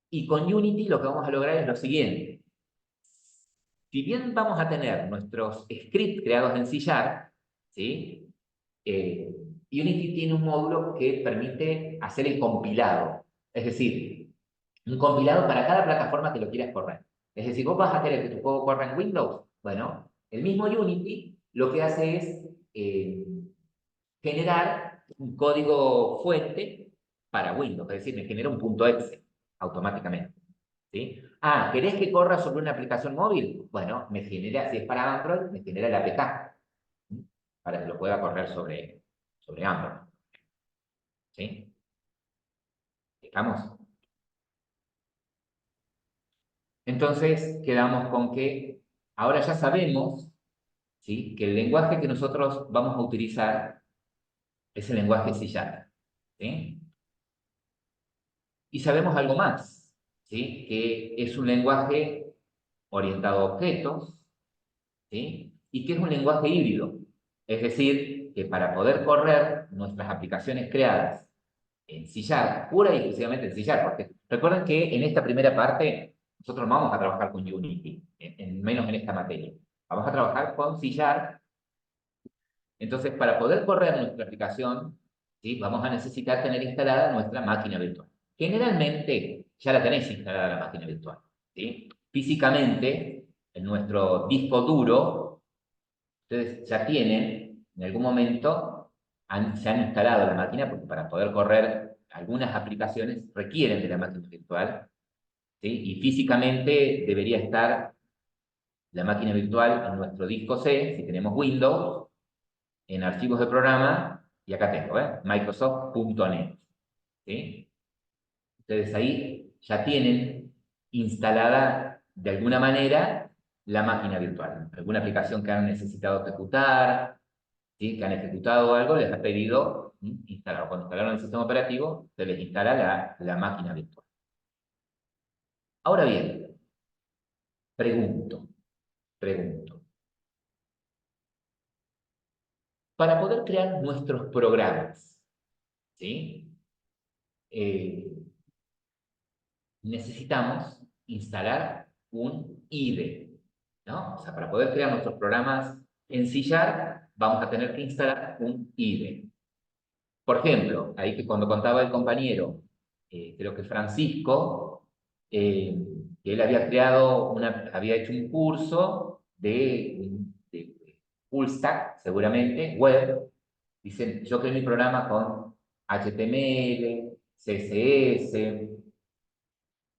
Y con Unity lo que vamos a lograr es lo siguiente. Si bien vamos a tener nuestros scripts creados en C#, ¿sí? Unity tiene un módulo que permite hacer el compilado. Es decir, un compilado para cada plataforma que lo quieras correr. Es decir, vos vas a querer que tu juego corra en Windows. Bueno, el mismo Unity lo que hace es generar un código fuente para Windows. Es decir, me genera un .exe automáticamente. ¿Sí? Ah, ¿querés que corra sobre una aplicación móvil? Bueno, me genera, si es para Android, me genera el APK, ¿sí? Para que lo pueda correr sobre Android. ¿Sí? ¿Estamos? Entonces, quedamos con que ahora ya sabemos, ¿sí? Que el lenguaje que nosotros vamos a utilizar es el lenguaje C#. ¿Sí? Y sabemos algo más, ¿sí? Que es un lenguaje orientado a objetos, ¿sí? Y que es un lenguaje híbrido. Es decir, que para poder correr nuestras aplicaciones creadas en C#, pura y exclusivamente en C#, porque recuerden que en esta primera parte nosotros no vamos a trabajar con Unity, menos en esta materia. Vamos a trabajar con C#. Entonces, para poder correr nuestra aplicación, ¿sí? Vamos a necesitar tener instalada nuestra máquina virtual. Generalmente ya la tenéis instalada la máquina virtual, ¿sí? Físicamente, en nuestro disco duro, ustedes ya tienen, en algún momento, se han instalado la máquina, porque para poder correr algunas aplicaciones requieren de la máquina virtual, ¿sí? Y físicamente debería estar la máquina virtual en nuestro disco C, si tenemos Windows, en archivos de programa, y acá tengo, Microsoft.net. ¿Sí? Ustedes ahí ya tienen instalada de alguna manera la máquina virtual. Alguna aplicación que han necesitado ejecutar, ¿sí? Que han ejecutado algo, les ha pedido instalar. Cuando instalaron el sistema operativo, se les instala la máquina virtual. Ahora bien, pregunto. Para poder crear nuestros programas, ¿sí? Necesitamos instalar un IDE, ¿no? O sea, para poder crear nuestros programas en C# vamos a tener que instalar un IDE. Por ejemplo, ahí que cuando contaba el compañero, creo que Francisco, que él había había hecho un curso de full stack, seguramente, web, Dicen, yo creé mi programa con HTML, CSS,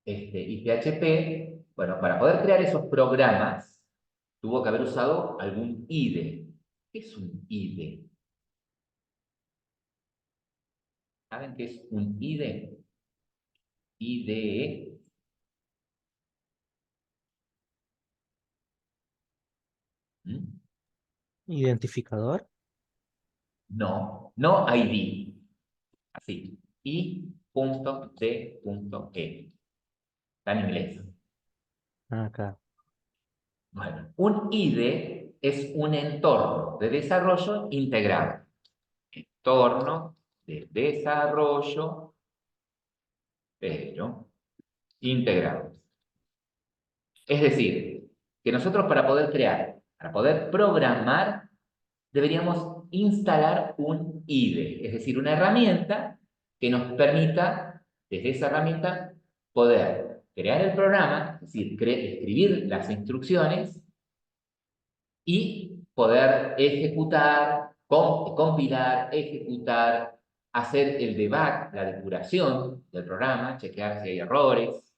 y PHP. Bueno, para poder crear esos programas, tuvo que haber usado algún IDE. ¿Qué es un IDE? ¿Saben qué es un IDE? IDE. ¿Mm? Identificador. No, no ID. Así. I.D.E. Está en inglés. Acá. Bueno, un IDE es un entorno de desarrollo integrado. Entorno de desarrollo, pero integrado. Es decir, que nosotros para poder crear, para poder programar, deberíamos instalar un IDE, es decir, una herramienta que nos permita, desde esa herramienta, poder crear el programa, es decir, escribir las instrucciones y poder ejecutar, compilar, ejecutar, hacer el debug, la depuración del programa, chequear si hay errores.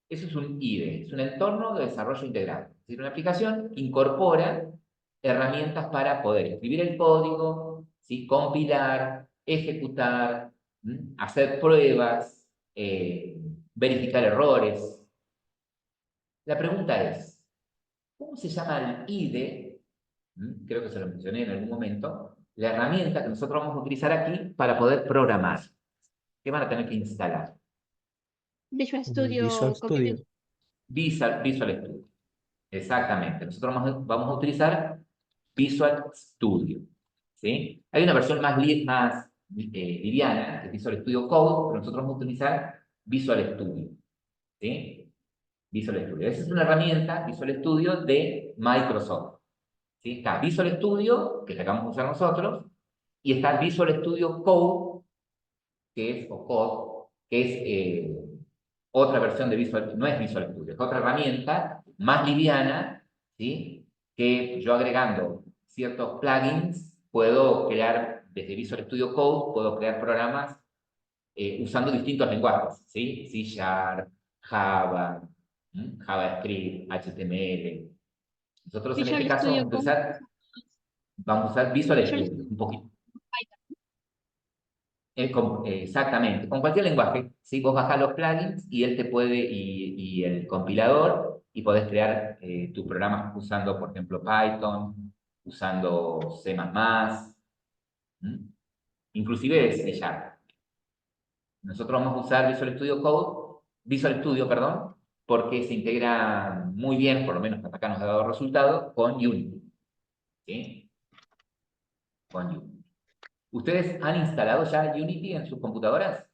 Eso es un IDE, es un entorno de desarrollo integrado. Es decir, una aplicación incorpora herramientas para poder escribir el código, ¿sí? Compilar, ejecutar, hacer pruebas, verificar errores. La pregunta es, ¿cómo se llama el IDE? Creo que se lo mencioné en algún momento. La herramienta que nosotros vamos a utilizar aquí para poder programar. ¿Qué van a tener que instalar? Visual El Visual Studio Studio. Copilot. Visual Studio. Exactamente. Nosotros vamos a utilizar Visual Studio. ¿Sí? Hay una versión más liviana, que es Visual Studio Code, pero nosotros vamos a utilizar Visual Studio. ¿Sí? Visual Studio. Esa es una herramienta, Visual Studio, de Microsoft. ¿Sí? Está Visual Studio, que es la que vamos a usar nosotros, y está Visual Studio Code, o Code, que es otra versión de Visual, no es Visual Studio, es otra herramienta más liviana, ¿sí? Que yo agregando ciertos plugins puedo crear, desde Visual Studio Code, puedo crear programas usando distintos lenguajes, ¿sí? C Sharp, Java, JavaScript, HTML. Nosotros en este Visual caso Studio Code. vamos a usar Visual Visual Studio, un poquito. Python. Exactamente, con cualquier lenguaje. ¿Sí? Vos bajás los plugins y él te puede, y el compilador, y podés crear tus programas usando, por ejemplo, Python, usando C++, inclusive C Sharp. Nosotros vamos a usar Visual Studio, perdón, porque se integra muy bien, por lo menos hasta acá nos ha dado resultado, con Unity. ¿Sí? Con Unity. ¿Ustedes han instalado ya Unity en sus computadoras?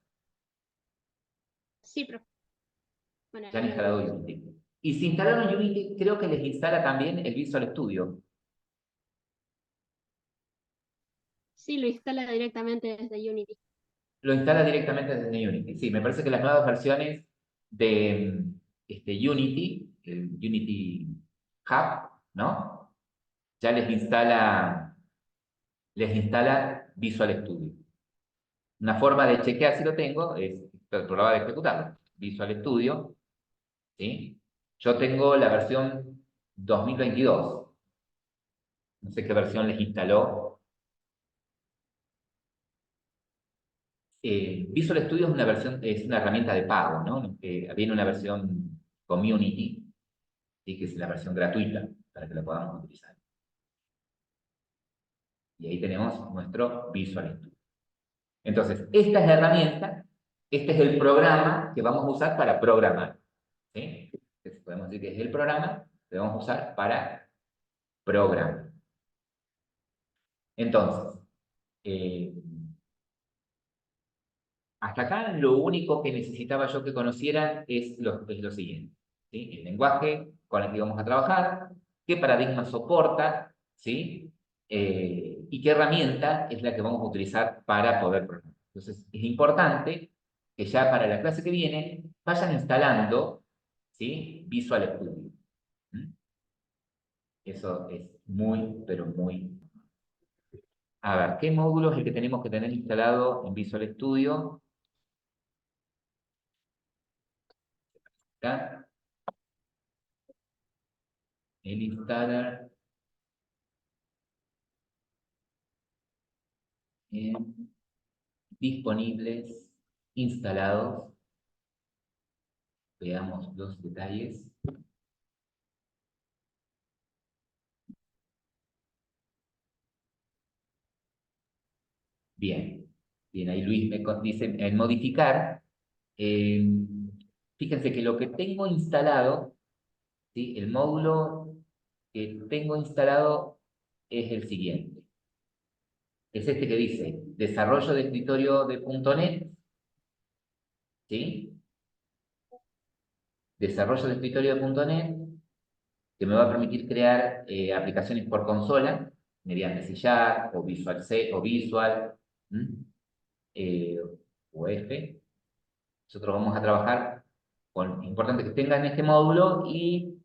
Sí, profe. Bueno, Ya han algunas instalado veces. Unity. Y si instalaron Unity, creo que les instala también el Visual Studio. Sí, lo instala directamente desde Unity. Lo instala directamente desde Unity. Sí, me parece que las nuevas versiones de Unity, el Unity Hub, ¿no? Ya les instala Visual Studio. Una forma de chequear si lo tengo es el programa de ejecutarlo. Visual Studio, ¿sí? Yo tengo la versión 2022. No sé qué versión les instaló. Visual Studio es una herramienta de pago, ¿no? Viene una versión Community, ¿sí? Que es la versión gratuita para que la podamos utilizar. Y ahí tenemos nuestro Visual Studio. Entonces, esta es la herramienta, este es el programa que vamos a usar para programar. ¿Sí? Entonces, podemos decir que es el programa que vamos a usar para programar. Entonces, hasta acá lo único que necesitaba yo que conocieran es lo siguiente. ¿Sí? El lenguaje con el que vamos a trabajar, qué paradigma soporta, ¿sí? Y qué herramienta es la que vamos a utilizar para poder programar. Entonces, es importante que ya para la clase que viene vayan instalando, ¿sí? Visual Studio. Eso es muy, pero muy... A ver, ¿qué módulo es el que tenemos que tener instalado en Visual Studio? Acá. El installer en disponibles, instalados. Veamos los detalles. Bien, bien, ahí Luis me dice en modificar. eh, Fíjense que lo que tengo instalado, ¿sí? El módulo que tengo instalado es el siguiente. Es este que dice desarrollo de escritorio de .NET, ¿sí? Desarrollo de escritorio de .NET, que me va a permitir crear aplicaciones por consola mediante C# o Visual C o Visual, eh, o F. Nosotros vamos a trabajar con, importante que tengan este módulo, y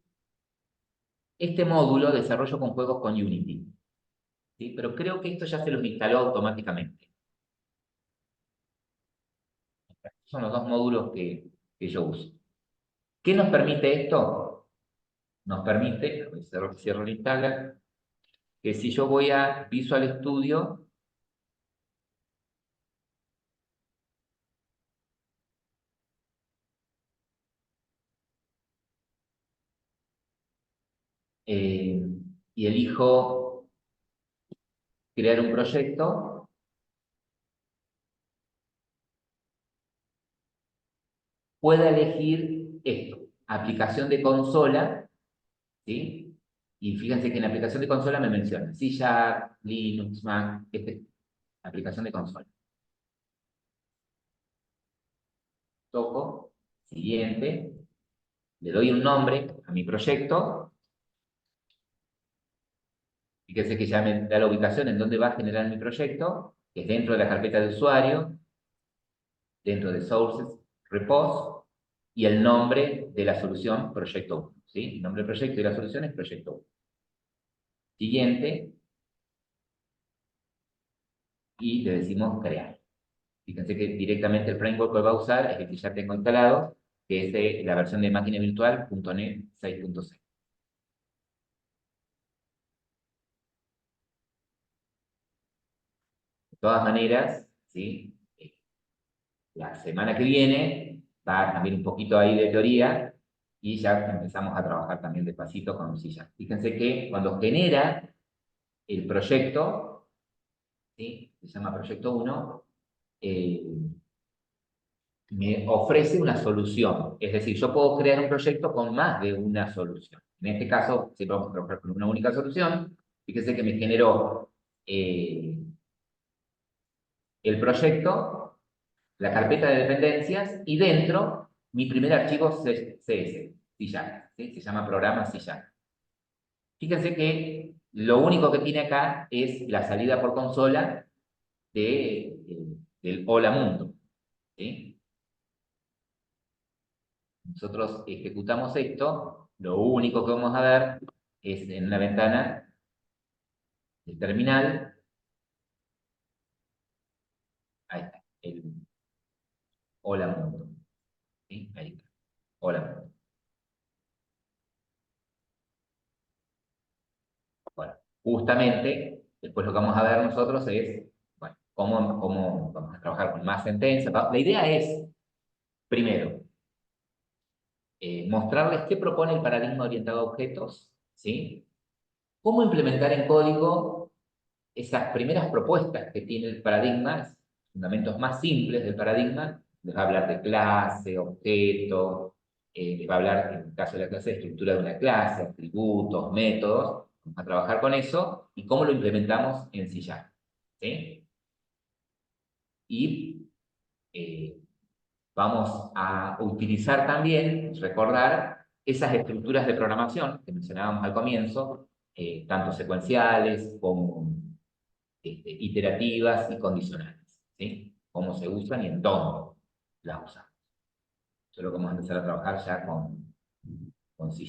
este módulo desarrollo con juegos con Unity, ¿sí? Pero creo que esto ya se los instaló automáticamente. Son los dos módulos que yo uso. ¿Qué nos permite esto? Nos permite, cierro el installer, que si yo voy a Visual Studio, y elijo crear un proyecto, pueda elegir esto, aplicación de consola, ¿sí? Y fíjense que en la aplicación de consola me menciona C#, Linux, Mac, aplicación de consola. Toco, siguiente, le doy un nombre a mi proyecto. Fíjense que ya me da la ubicación en donde va a generar mi proyecto, que es dentro de la carpeta de usuario, dentro de Sources, Repos, y el nombre de la solución Proyecto 1. ¿Sí? El nombre del proyecto y la solución es Proyecto 1. Siguiente, y le decimos crear. Fíjense que directamente el framework que va a usar es el que ya tengo instalado, que es la versión de máquina virtual .NET 6.0. De todas maneras, ¿sí? La semana que viene va también un poquito ahí de teoría, y ya empezamos a trabajar también despacito con C#. Fíjense que cuando genera el proyecto, ¿sí? Se llama proyecto 1, me ofrece una solución. Es decir, yo puedo crear un proyecto con más de una solución. En este caso, siempre vamos a trabajar con una única solución. Fíjense que me generó el proyecto, la carpeta de dependencias, y dentro mi primer archivo CS, C#, ¿sí? Se llama programa C#. Fíjense que lo único que tiene acá es la salida por consola del Hola Mundo, ¿sí? Nosotros ejecutamos esto, lo único que vamos a ver es en una ventana del terminal, ahí está, el Hola Mundo, ¿sí? Ahí está, Hola Mundo. Bueno, justamente, después lo que vamos a ver nosotros es, bueno, cómo vamos a trabajar con más sentencias. La idea es, primero, mostrarles qué propone el paradigma orientado a objetos, ¿sí? Cómo implementar en código esas primeras propuestas que tiene el paradigma, fundamentos más simples del paradigma. Les va a hablar de clase, objeto, les va a hablar, en el caso de la clase, de estructura de una clase, atributos, métodos. Vamos a trabajar con eso y cómo lo implementamos en C#, ¿sí? Y vamos a utilizar también, recordar, esas estructuras de programación que mencionábamos al comienzo, tanto secuenciales como iterativas y condicionales, ¿sí? Cómo se usan y en dónde las usamos. Eso es lo que vamos a empezar a trabajar ya con C#.